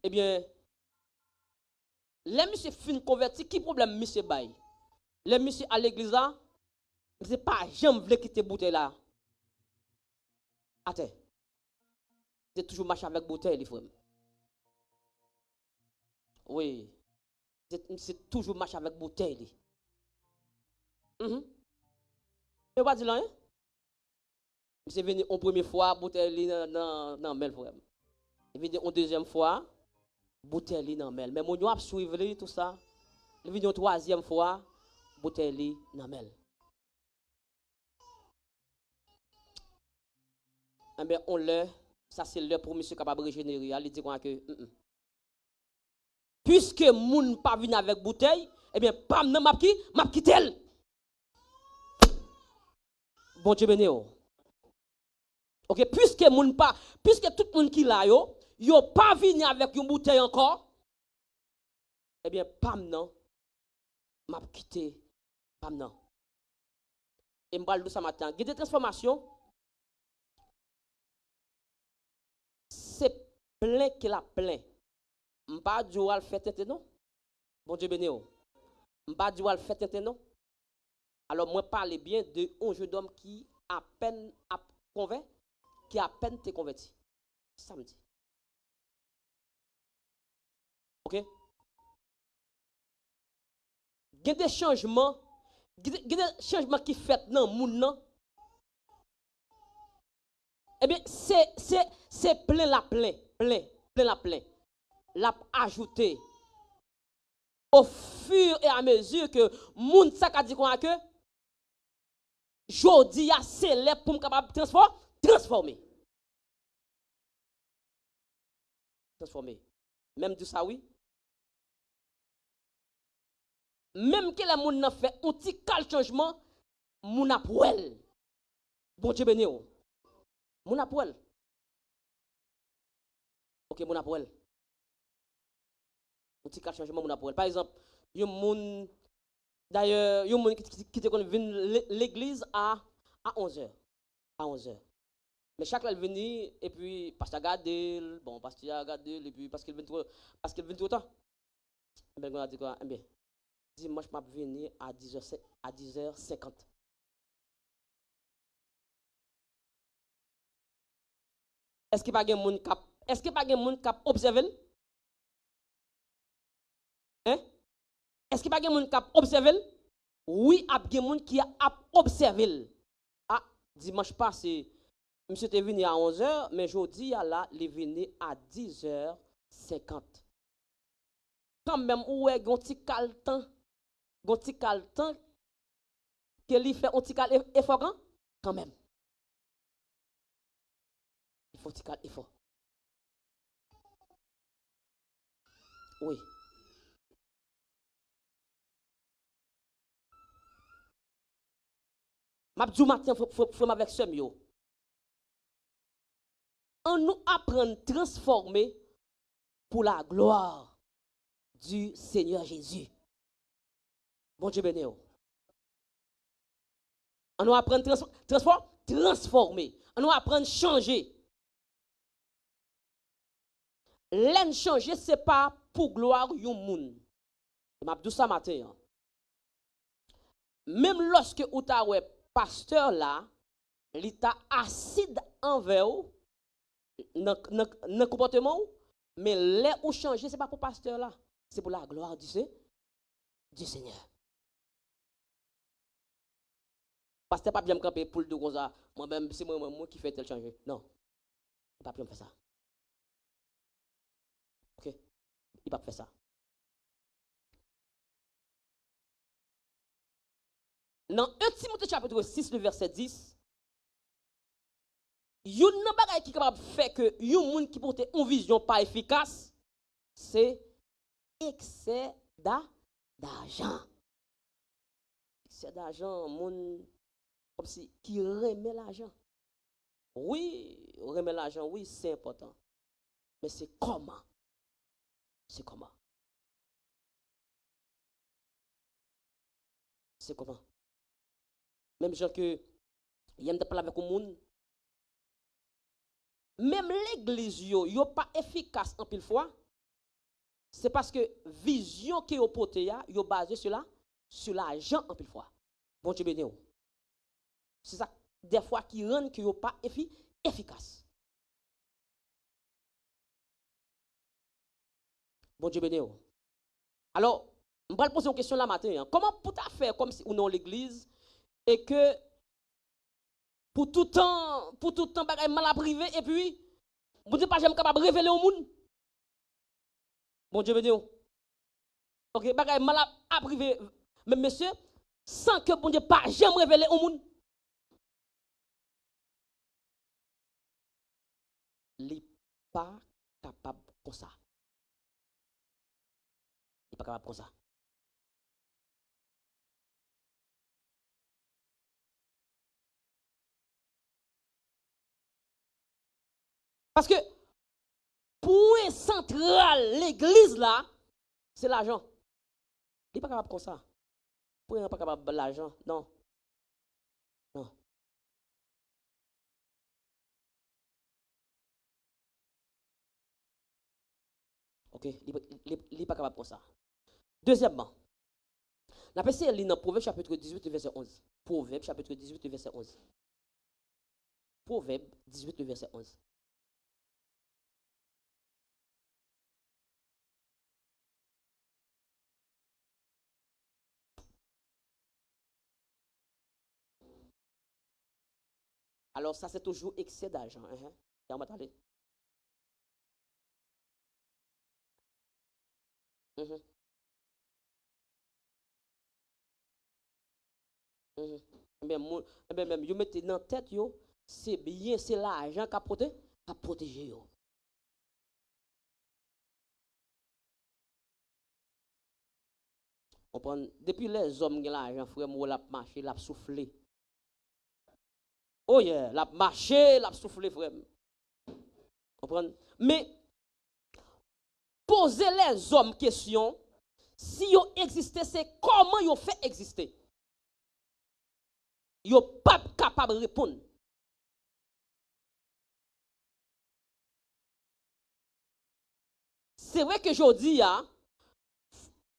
Eh bien, les monsieur fin converti, qui problème monsieur bail? Les monsieur à l'église là, c'est pas jamais voulu quitter bouteille là. Attends. C'est toujours marcher avec bouteille, les frères. Oui. C'est toujours marcher avec bouteille. Mais pas dire là, hein? C'est venu une première fois, bouteille dans mel, frère. Il venu une deuxième fois, bouteille dans mel. Mais mon a suivi tout ça. Il venu une troisième fois, bouteille dans mel. Eh bien, on l'a, ça c'est l'heure pour monsieur capable de régénérer. Il dit que, puisque moun pas venu avec bouteille, eh bien, pam, nan m'a quitté. Bon Dieu béni. OK, puisque tout le monde qui là yo pas venu avec une bouteille encore, eh bien, pam nan, m'a quitté, pam nan. Et m'bal de ça matin, guide de transformation, c'est plein qu'il a plein. M'pa du al fait tete non. Bon Dieu béni. M'pa du al fait tete non. Alors moi parle bien de un jeune homme qui à peine a convaincu, qui à peine t'est converti. Samedi. OK? Il y a des changements, qui fait dans le monde. Eh bien, c'est plein la plein. L'a ajouté au fur et à mesure que moun sa ka di kon que jodi a c'est pour capable transformer. Même du ça oui. Même que les moun nan fait un petit cal changement, moun a pouel. Bon Dieu béni ou. Moun a pouel. OK, moun a pouel. Un petit cal changement moun a pouel. Par exemple, yon moun d'ailleurs, yon moun qui te kon vinn l'église à 11h. À 11h. Mais chaque fois venu et puis pasteur garder, bon pasteur garder et puis parce qu'il vient trop tard. Ben on a dit quoi? Eh bien, dimanche m'a venir à 10h50. Est-ce qu'il pas gen moun cap? Est-ce qu'il pas gen moun cap observer? Hein? Est-ce qu'il pas gen moun cap observer? Oui, a gen moun qui a observé. Ah, dimanche passé, monsieur était venu à 11h, mais jeudi là, il est venu à 10h50. Quand même où est gon ti kal temps que lui fait un petit cal effort quand même. Il faut petit cal effort. Oui. M'a dit matin faut avec ce mieux. On nous apprend à transformer pour la gloire du Seigneur Jésus. Bon Dieu béni. On nous apprend à transformer. On nous apprend à changer. L'aine changer, ce n'est pas pour gloire yon moun. Je m'a dit ça matin. Même lorsque ou ta ouais pasteur là, l'état acide envers ou, dans comportement, mais les ou changer, ce n'est pas pour pasteur là, c'est pour la gloire du Seigneur. Pasteur pas bien me camper pour le deux comme ça, moi-même, c'est moi qui fais tel changer. Non, il pas bien faire ça. Ok, il pas faire ça. Dans 1 Timothée chapitre 6, le verset 10, yon nan bagay qui capable faire que yon moun qui porte une vision pas efficace, c'est excès d'argent. Excès d'argent, moun comme si qui remet l'argent. Oui, remet l'argent, oui, c'est important. Mais c'est comment? C'est comment? C'est comment? Même gens que y a parler avec le monde. Même l'église yo pas efficace en pile fois. C'est parce que vision que yo pote ya, yo basé sur l'argent en pile fois. Bon Dieu béni. C'est ça des fois qui rend que yo pas efficace. Bon Dieu béni. Alors, on va poser une question là matin. Comment pour ta faire comme si ou non l'église et que pour tout temps bagay mal à privé et puis vous dites pas j'aime capable révéler au monde. Bon Dieu béni. OK, bagay mal à privé mais monsieur sans que bon Dieu pas jamais révéler au monde. Li pas capable comme ça. Il pas capable comme ça. Parce que point central l'église là, c'est l'argent. Il n'est pas capable comme ça. Point n'est pas capable de l'argent. Non. Non. OK, il n'est pas capable comme ça. Deuxièmement, la PC est dans Proverbe chapitre 18 verset 11. Proverbe chapitre 18 verset 11. Proverbe 18 verset 11. Alors ça c'est toujours excès d'argent. On va parler. Même, vous mettez dans la tête, c'est bien, c'est l'argent qui a protégé. Depuis les hommes qui ont l'argent, frère, moi, l'a marché, l'a soufflé. Oh yeah, l'a marché, l'a soufflé, frère. Mais, poser les hommes question, si ils existent, c'est comment ils fait exister. Ils ne sont pas capables de répondre. C'est vrai que je dis,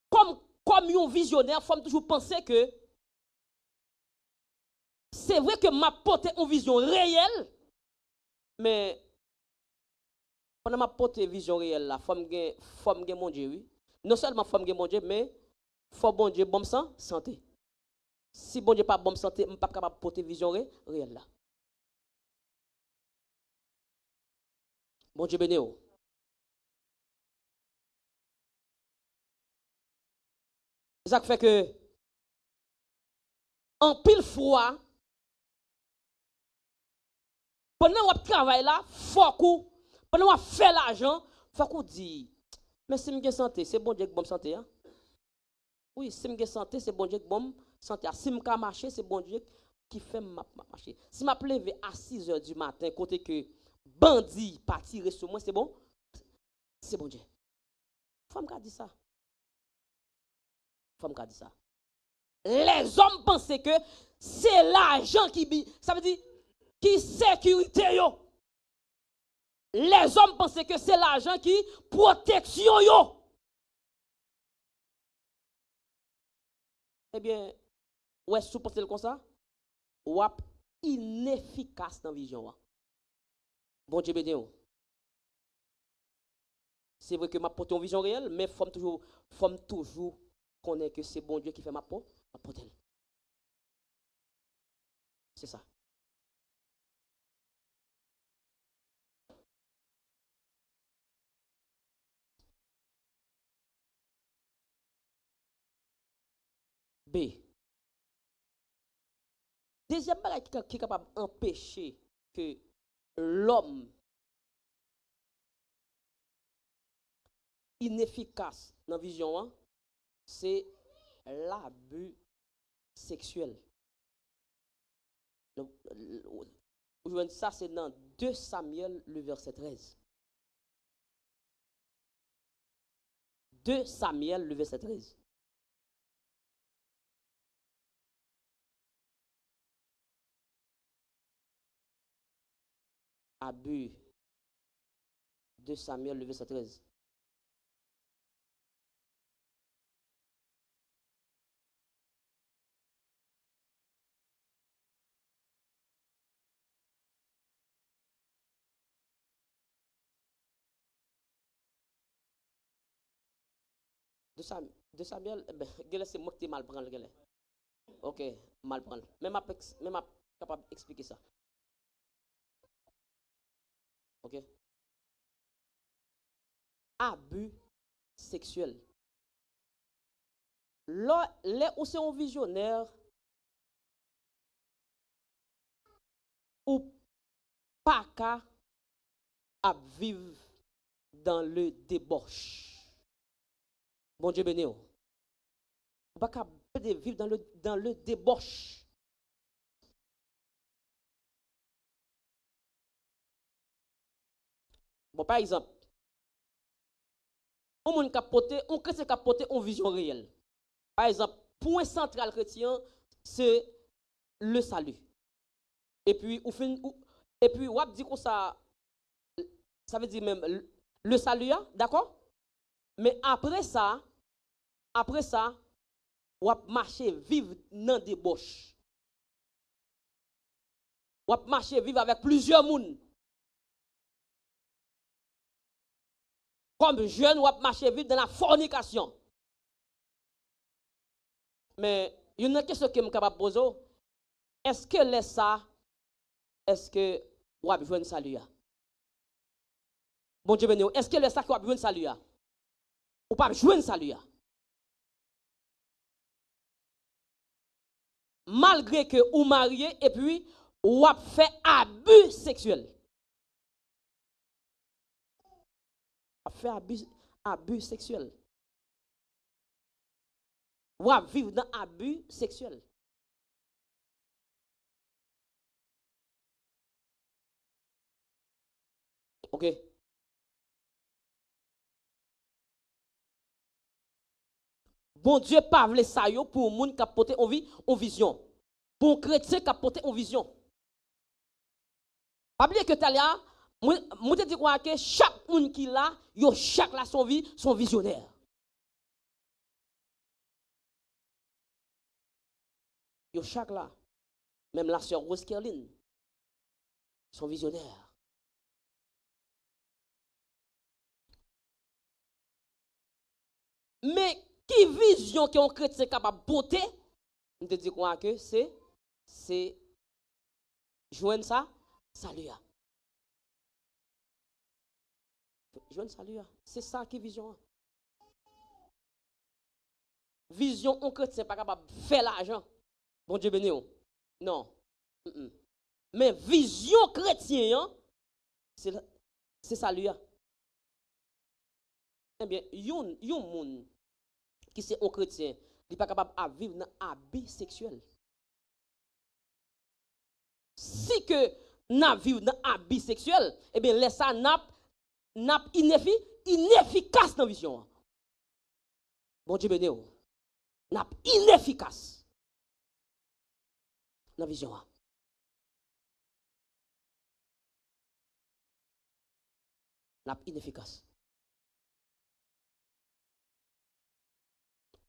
comme un visionnaire, il faut toujours penser que c'est vrai que m'a porté une vision réelle, mais pendant m'a porté une vision réelle, la femme gen mon Dieu, oui. Non seulement femme gen mon Dieu, mais faut bon Dieu bon santé. Si bon Dieu pas bonne santé, je ne suis pas capable de porter une vision réelle là. Bon Dieu béni. Ça fait que en pile fois, pendant qu'on travaille là, faut qu'on, pendant qu'on fait l'argent, faut qu'on dit, Mais si je santé, c'est bon Dieu qui bonne santé. Hein? Oui, si je santé, c'est bon Dieu qui bonne santé. Si je marcher, c'est bon Dieu qui fait marcher. Si je lever à 6 h du matin, côté que bandit pas tirer sur moi, c'est bon? C'est bon Dieu. Faut me dire ça. Faut me dire ça. Les hommes pensent que c'est l'argent qui, ça veut dire, qui sécurité yo. Les hommes pensent que c'est l'argent qui protection yo. Eh bien, ouais, si vous pensez comme ça, ou inefficace dans la vision. Bon Dieu béni. C'est vrai que ma porte une vision réelle, mais faut toujours connaître que c'est bon Dieu qui fait ma porte elle. C'est ça. B. Deuxième bagage qui est capable d'empêcher que l'homme inefficace dans la vision, c'est l'abus sexuel. Ça, c'est dans 2 Samuel, le verset 13. 2 Samuel, le verset 13. Abus. 2 Samuel, le verset 13. De Samuel, c'est moi qui mal prendre. Ok, mal prendre. Même capable d'expliquer ça. Ok? Abus sexuel. Là, où c'est un visionnaire ou pas qu'à vivre dans le débauche. Bon Dieu béni. Pas qu'à vivre dans le débauche. Bon, par exemple, on chrétien capoté une vision réelle. Par exemple, point central chrétien, c'est le salut. Et puis, on dit que ça veut dire même le salut, d'accord? Mais après ça, on va marcher, vivre dans des débauche. On va marcher, vivre avec plusieurs personnes. Comme jeune, on va marcher, vivre dans la fornication. Mais il y a une question que je suis capable de poser. Est-ce que les ça, est-ce que on va besoin de salut? Bon Dieu béni, est-ce que les ça qui va besoin de salut? Ou pas besoin de salut? Malgré que vous mariez et puis ou a fait abus sexuel. A fait abus sexuel. Ou a vivre dans abus sexuel. OK. Bon Dieu pas vle ça yo pour moun qui a porté en vision. Pour chrétien qui a porté en vision. Pas oublier que Talia, moi te dis quoi que chaque moun qui là, yo chaque là son vie, son visionnaire. Yo chaque là. Même la sœur Rose Kerlin, son visionnaire. Mais qui vision que un chrétien capable de porter, on te dit quoi que c'est joindre ça, salut. Joindre salut. C'est ça qui vision. Vision un chrétien pas capable de faire l'argent. Bon Dieu béni. Non. Mais vision chrétien, c'est salut. Eh bien, yon moun qui c'est un chrétien, il n'est pas capable de vivre dans habit sexuel. Si que n'a vivre dans habit sexuel, eh bien, laisse ça n'a inefficace dans la vision. Bon Dieu béni, n'a inefficace dans la vision. N'a inefficace.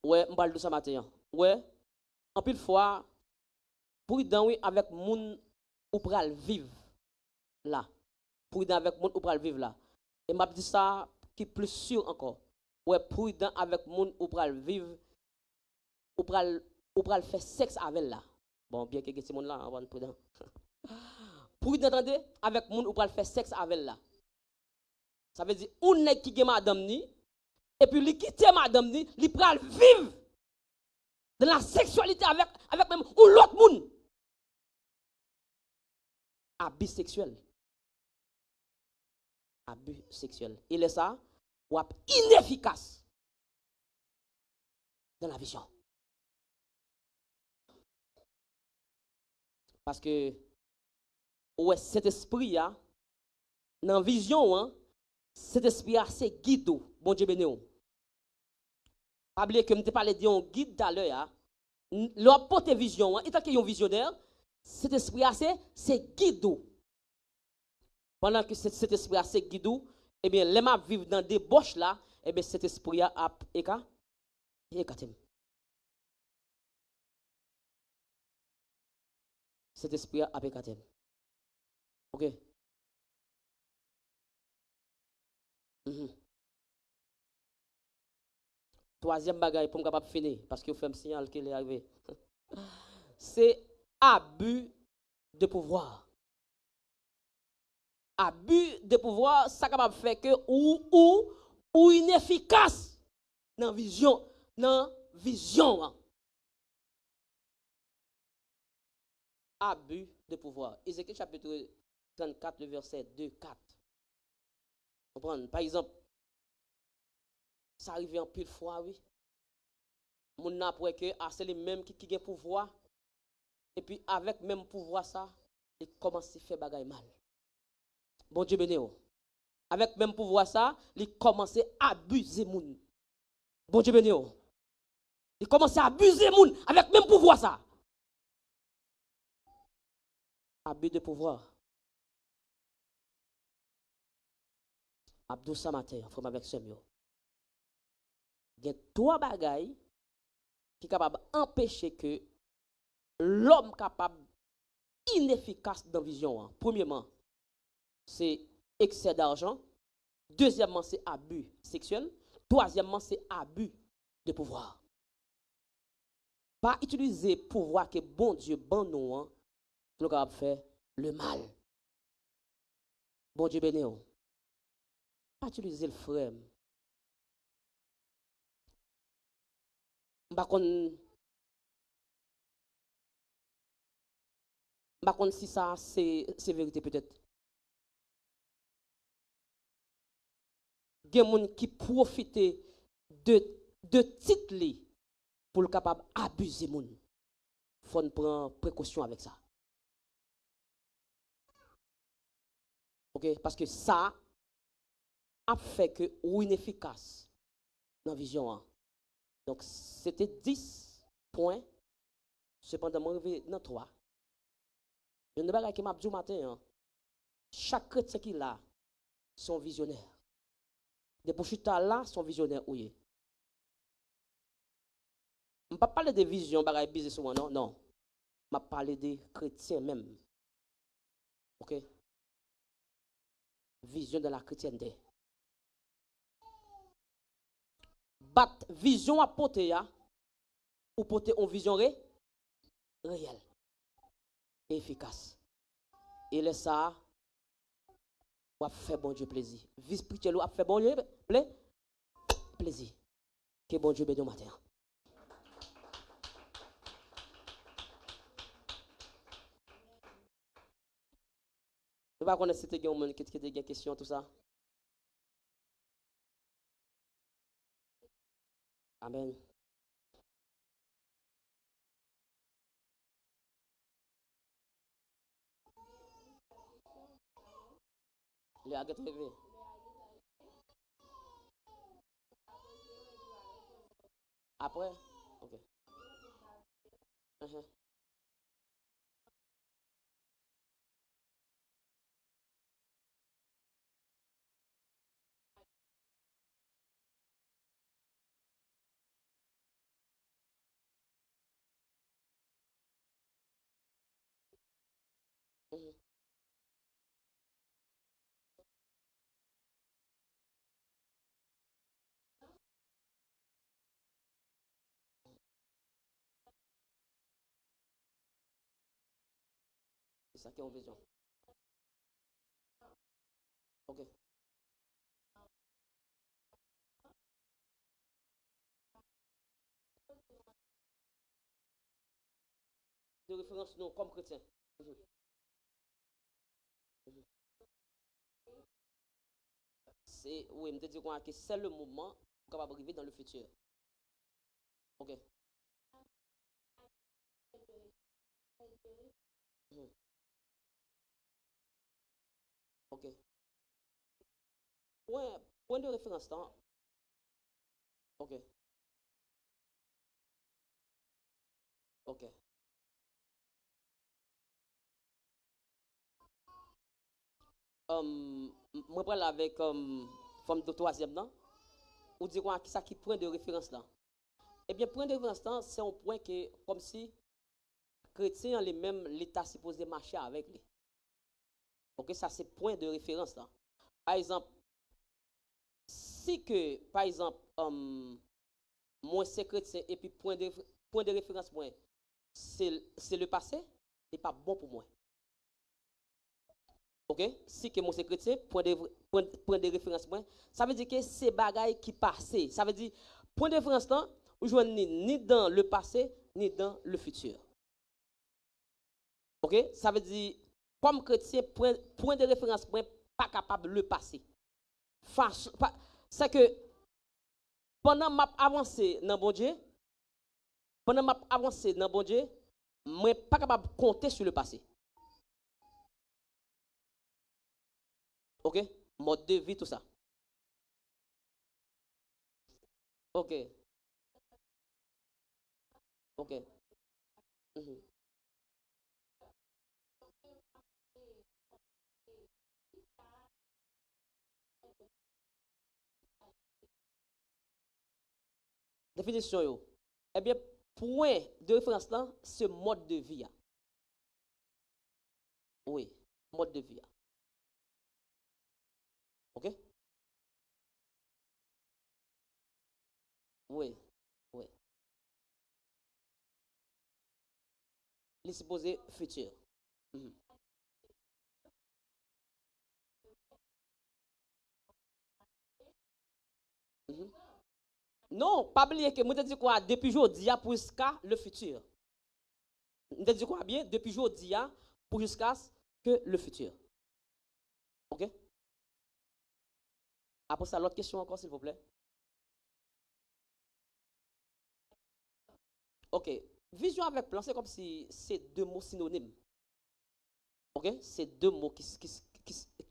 Ouais, on parle de ça matin. Ouais, en pile fois, prudent oui avec moun ou pral vivre là. Prudent avec moun ou pral vivre là. Et m'a dit ça qui plus sûr encore. Ouais, prudent avec moun ou pral vivre ou pral faire sexe avec là. Bon, bien que ce monde là, on va prudent. Prudent attendez avec moun ou pral faire sexe avec là. Ça veut dire on n'est qui madame ni et puis li quitter madame ni, li pral vivre de la sexualité avec même ou l'autre monde. Abus sexuel. Abus sexuel. Il est ça, ou inefficace dans la vision. Parce que, ouais, cet esprit, dans la vision, cet esprit, c'est guide. Bon Dieu béni. Pas oublier que je te parlais d'un guide tout à l'heure. L'on porte vision, et tant qu'il y a un visionnaire, cet esprit, c'est guide. Pendant que cet esprit c'est guide, eh bien, les m'a vivre dans des boches là, eh bien, cet esprit a écarté. Cet esprit a écarté. OK? Troisième bagaille pour me capable finir, parce que vous faites un signal qu'il est arrivé. C'est abus de pouvoir. Abus de pouvoir, ça capable faire que ou inefficace dans vision, Abus de pouvoir. Ézéchiel chapitre 34, le verset 2, 4. Comprendre? Par exemple, ça arrive en pile fois, oui. Mon n'a pour que c'est les mêmes qui ont pouvoir. Et puis avec même pouvoir ça, il commence à faire bagaille mal. Bon Dieu béni. Avec même pouvoir ça, il commence à abuser moun. Bon Dieu béni. Il commence à abuser moun avec même pouvoir ça. Abus de pouvoir. Abdou Samate, frère avec Semio. Il y a trois bagailles qui sont capables d'empêcher que l'homme capable inefficace dans la vision. Premièrement, c'est excès d'argent. Deuxièmement, c'est abus sexuel. Troisièmement, c'est abus de pouvoir. Pas utiliser pouvoir que bon Dieu, bon nous, pour capable faire le mal. Bon Dieu béni. Pas utiliser le frère. Par contre, si ça c'est vérité peut-être. Il y a des gens qui profitent de titres pour le capable d'abuser les gens. Il faut prendre précaution avec ça. OK? Parce que ça a fait que ou inefficace dans la vision. Donc, c'était 10 points. Cependant, je suis dans 3. Je ne sais pas qui m'a dit matin. Chaque chrétien qui a son visionnaire. Des bouchita là, son visionnaire. Oui. Je ne parle pas de vision, bagaille business sur moi, non. Non. Je parle des chrétiens même. OK? Vision de la chrétienté. Bat vision à porter ou porter une vision réelle et efficace. Et là ça va faire bon Dieu plaisir. Vie spirituelle va faire bon Dieu plaisir. Que bon Dieu bénisse matin. Je ne sais pas si c'était une question tout ça. Amen. Le agat levé. Après? Ok. Mhm, mhm. C'est ça qui est en vision. Ok. De référence, non, comme chrétien. Mhm, mhm. C'est, oui, je me dis que c'est le moment qu'on va arriver dans le futur. Ok. Mhm. Ok. Point de référence, là. Ok. Ok. Moi, je parle avec femme de troisième, non? Ou dire quoi, qui ça qui point de référence là? Eh bien, point de référence là, c'est un point que, comme si chrétien les mêmes, l'État supposé marcher avec lui. Ok, ça c'est point de référence là. Par exemple, si que, par exemple, moi c'est chrétien et puis point de référence, moi, c'est le passé, c'est pas bon pour moi. Ok, si que moi c'est chrétien, point de référence, moi, ça veut dire que c'est bagaille qui passé. Ça veut dire, point de référence là, vous jouez ni dans le passé, ni dans le futur. Ok, ça veut dire, comme chrétien, point de référence, point pas capable de le passer. C'est que pendant m'a avancé dans bon Dieu, pendant m'a avancé dans bon Dieu, moi pas capable de compter sur le passé. OK? Mode de vie tout ça. OK. OK. Mhm. Définition yo. Eh bien point de référence là, c'est mode de vie. Oui, mode de vie. OK? Oui. Oui. Les supposés futur. Mhm. Mhm. Non, pas oublier que moi te dis quoi depuis aujourd'hui pour jusqu'à le futur. Je te dis quoi bien depuis aujourd'hui pour jusqu'à que le futur. OK? Après ça, l'autre question encore, s'il vous plaît. OK. Vision avec plan, c'est comme si c'est deux mots synonymes. OK? C'est deux mots qui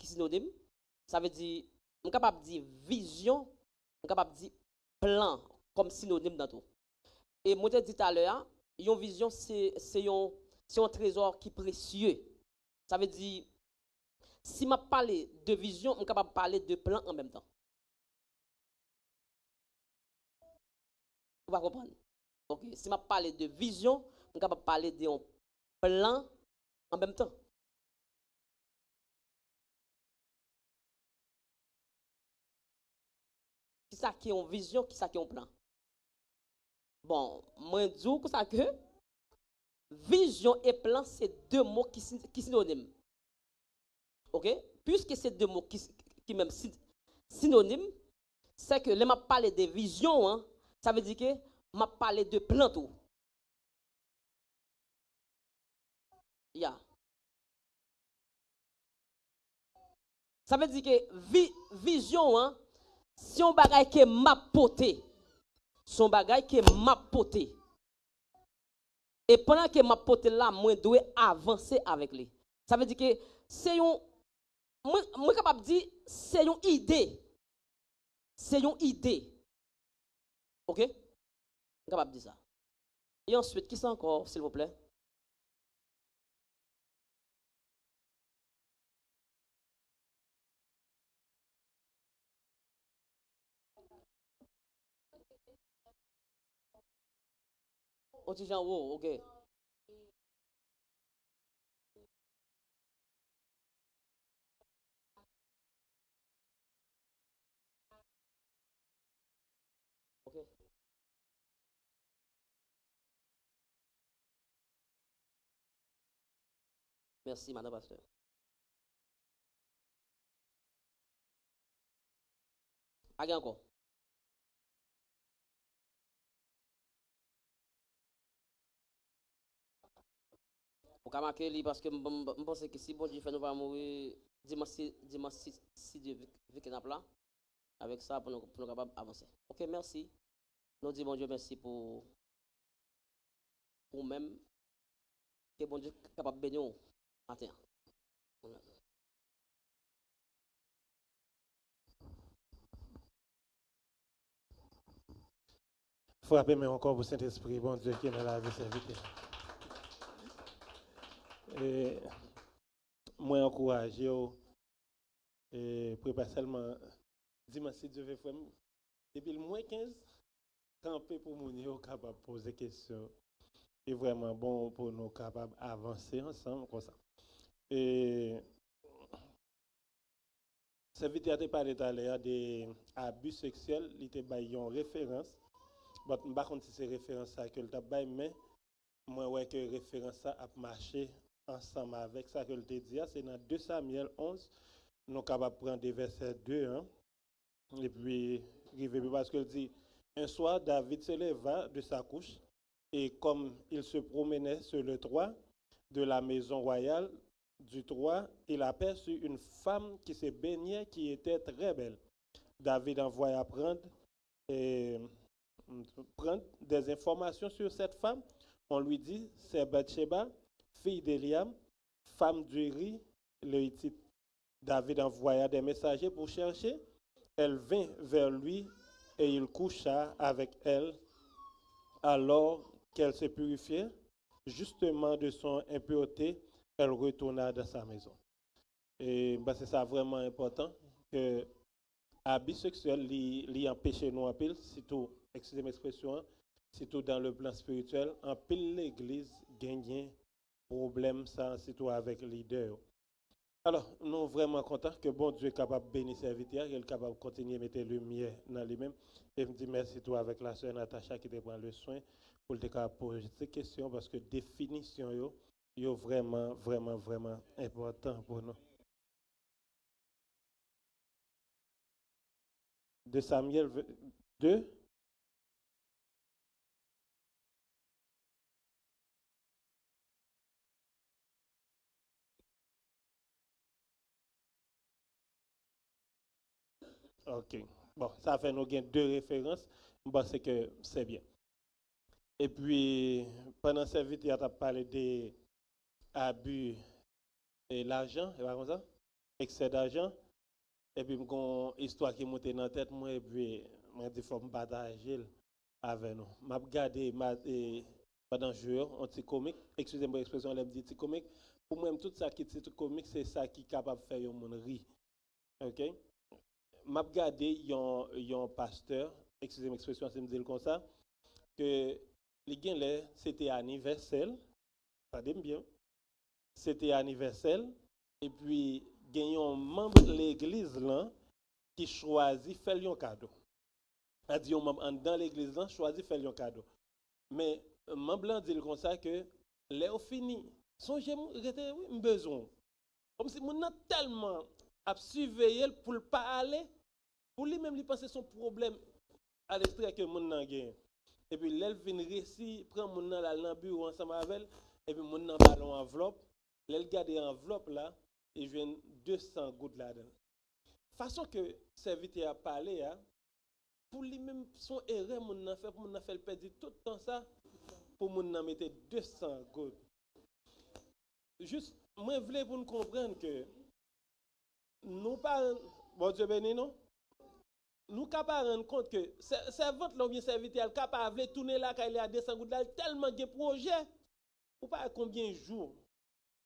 synonymes. Ça veut dire, on est capable de dire vision, on est capable de dire plan comme synonyme dans tout. Et moi, je dit tout à l'heure, une vision, c'est un trésor qui est précieux. Ça veut dire, si je parle de vision, on est capable de parler de plan en même temps. Vous va comprendre? Ok, si je parle de vision, on est capable de parler d'un plan en même temps. Qui ça qui est en vision, qui ça qui est en plan? Bon, moi, je dis ça que vision et plan, c'est deux mots qui synonymes. Ok? Puisque c'est deux mots qui même synonymes, c'est que là, je parle de vision, hein, ça veut dire que je parle de plan tout. Yeah. Ça veut dire que vision, hein, si on bagaille que m'a poté, son bagay que m'a poté. Et pendant que m'a poté là, moi dois avancer avec lui. Ça veut dire que c'est un moi capable de dire c'est une idée. C'est une idée. OK? Je suis capable de dire ça. Et ensuite, qui c'est encore, s'il vous plaît? Otijan, wow, OK. OK. Merci, madame pasteur. Allez encore. Pour qu'à marquer lui parce que je pense que si bon Dieu fait nous pas mourir dimanche si Dieu veut qu'il là avec ça pour nous capable avancer. OK, merci. Nous disons bon Dieu merci pour même que bon Dieu capable de bénir nous matin. Frappez-moi encore pour Saint-Esprit, bon Dieu, qui est dans la vie serviteur. Et moi, encourage, et prépare seulement dimanche si Dieu veut faire. Depuis le moins 15, camper pour mon yo capable de poser des questions. Et vraiment bon pour nous capables d'avancer ensemble comme ça. Et serviteur a parlé tout à l'heure des abus sexuels, il était une référence. Bon, je ne sais pas si c'est référence ça que le tabac, mais moi, ouais, que référence ça a marché ensemble avec ça que le te dit. C'est dans 2 Samuel 11, nous sommes capables de prendre des versets 2, hein, et puis, parce qu'il dit, un soir, David se leva de sa couche, et comme il se promenait sur le toit de la maison royale, du toit, il aperçut une femme qui se baignait, qui était très belle. David envoya et, prendre des informations sur cette femme. On lui dit, c'est Bathsheba, fille d'Eliam, femme d'Uri, le Hittite. David envoya des messagers pour chercher. Elle vint vers lui et il coucha avec elle alors qu'elle se purifiait. Justement de son impureté, elle retourna dans sa maison. Et bah, c'est ça vraiment important que l'abus sexuel lui empêche nous en pile, surtout, excusez moi l'expression, surtout dans le plan spirituel, en pile l'église gagne problème ça, surtout avec les leaders. Alors, nous sommes vraiment contents que bon Dieu est capable de bénir serviteur, qu'il est capable de continuer à mettre le mieux dans lui-même. Et je me dis merci toi avec la sœur Natacha qui te prend le soin pour te poser ces questions parce que définition est vraiment, vraiment, vraiment important pour nous. De Samuel 2. OK. Bon, ça fait nous gagner 2 références. Je pense que c'est bien. Et puis, pendant cette vidéo, tu as parlé des abus et l'argent, et pas comme ça? Excès d'argent. Et puis, une histoire qui monte dans la tête, moi, et puis, moi, il faut me partager avec nous. Je regardé pendant le jour, un petit comique, excusez-moi l'expression, elle me dit petit comique. Pour moi, tout ça qui est petit comique, c'est ça qui est capable de faire un monde rire. OK? Je regardé un pasteur, excusez-moi l'expression, c'est me dire comme ça, que les gains c'était anniversaire, ça dit bien, c'était anniversaire, et puis, il y a un membre de l'église là qui choisit faire un cadeau. A dit un membre dans l'église là choisit faire un cadeau. Mais membre blanc dit comme ça que les fini, songez oui, besoin. Comme si mon a tellement à surveiller pour ne pas aller, pour lui-même lui penser son problème à l'extrait que mon nan gagne. Et puis l'elle vient récit, prend mon nan dans le bureau ensemble avec elle, et puis mon nan ballon enveloppe, l'elle garde enveloppe là, et vient 200 gouttes là-dedans. Façon que serviteur a parlé, hein, pour lui-même, son erreur, mon a fait, pour mon a fait perdre tout le temps ça, pour mon a mettre 200 gouttes. Juste, moi, je voulais pour nous comprendre que nous pas, bon Dieu béni, non? Nous capables de rendre compte que servante là ou bien serviteur capable de tourner là quand il est à 200 gouttes là tellement de projets ou pas combien de jours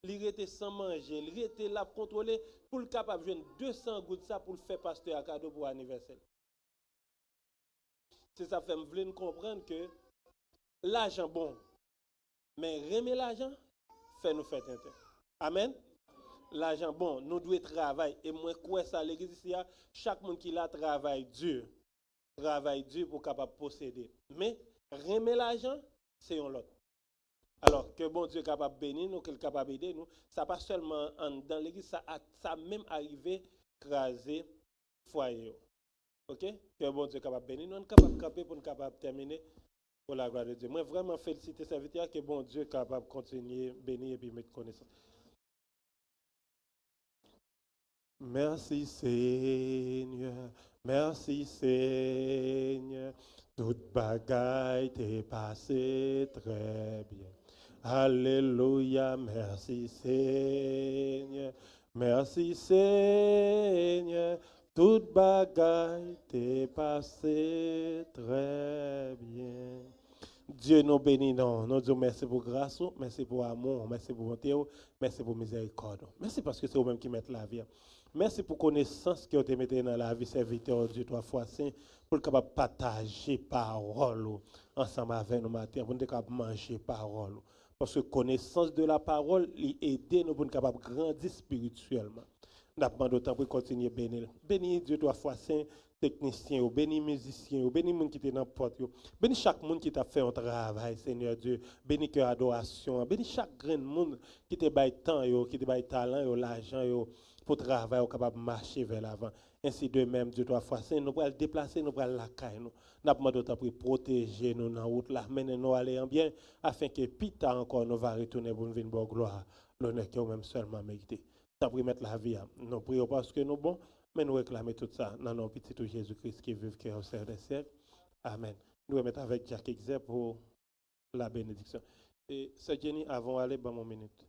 il était sans manger il était là pour contrôler pour le capable de joindre 200 gouttes ça pour le faire pasteur à cadeau pour anniversaire. C'est ça fait me vouloir comprendre que l'argent bon mais remettre l'argent fait nous faire tenter. Amen. L'argent bon, nous devons travailler. Et moi, quoi ça, l'église ici, chaque monde qui a travaille dur pour capable posséder. Mais, remettre l'argent, c'est un l'autre. Alors, que bon Dieu est capable de bénir nous, qu'il est capable d'aider nous, ça pas seulement dans l'église, ça même arrivé craser foyer. OK? Que bon Dieu est capable de bénir nous, on est capable de camper pour nous capable de terminer pour la gloire de Dieu. Moi, vraiment féliciter serviteur que bon Dieu est capable de continuer à bénir et puis mettre connaissance. Merci Seigneur, merci Seigneur, toute bagaille t'est passé très bien. Alléluia, merci Seigneur, merci Seigneur, toute bagaille t'est passé très bien. Dieu nous bénit, nous disons merci pour grâce, merci pour amour, merci pour bonté, merci pour miséricorde. Merci parce que c'est vous-même qui mettez la vie. Merci pour connaissance que vous avez mis dans la vie, serviteur Dieu, 3 fois saint, pour être capable de partager parole ensemble avec nous matin, pour être capable de manger parole. Parce que connaissance de la parole, il aide nous pour être capable de grandir spirituellement. Nous avons d'autant pour continuer à bénir. Bénis Dieu 3 fois saint, technicien, bénis musicien, bénis les gens qui étaient dans la porte, bénis chaque monde qui t'a fait un travail, Seigneur Dieu. Bénis que adoration, bénis chaque grand monde qui t'a baillé temps, qui t'a baillé talent, l'argent, pour travailler, capable de marcher vers l'avant. Ainsi de même, Dieu 3 fois saint, nous pourrons le déplacer, nous pourrons la caille. Nous avons d'autant pour protéger nous dans la route, là, mener nous aller en bien, afin que plus tard encore, nous va retourner pour nous venir bonne gloire, l'honneur que nous-mêmes seulement mérité. Ça pour mettre la vie. Nous prions parce que nous bons, mais nous réclamons tout ça dans nos petits Jésus-Christ qui vit, qui est au sein des siècles. Amen. Nous remettons avec Jacques Exer pour la bénédiction. Et Sœur Jenny, avant d'aller, bon, mon minute.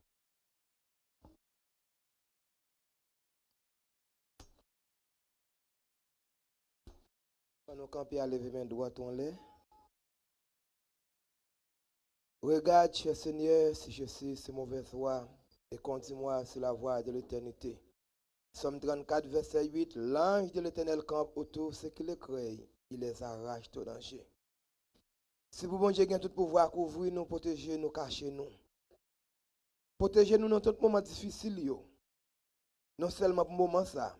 Nous camper à lever main droite on l'est. Regarde, cher Seigneur, si je suis ce mauvais roi, et conduis-moi sur la voie de l'éternité. Somme 34, verset 8, l'ange de l'Éternel campe autour ceux qui le créent, il les arrache au danger. Si vous, bon Dieu, avez tout pouvoir couvrir nous, protéger nous, cacher nous. Protéger nous dans tout moment difficile, non seulement pour le moment ça,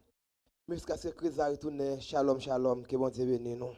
mais jusqu'à ce que Christ a retourné, shalom, shalom, que bon Dieu bénisse nous.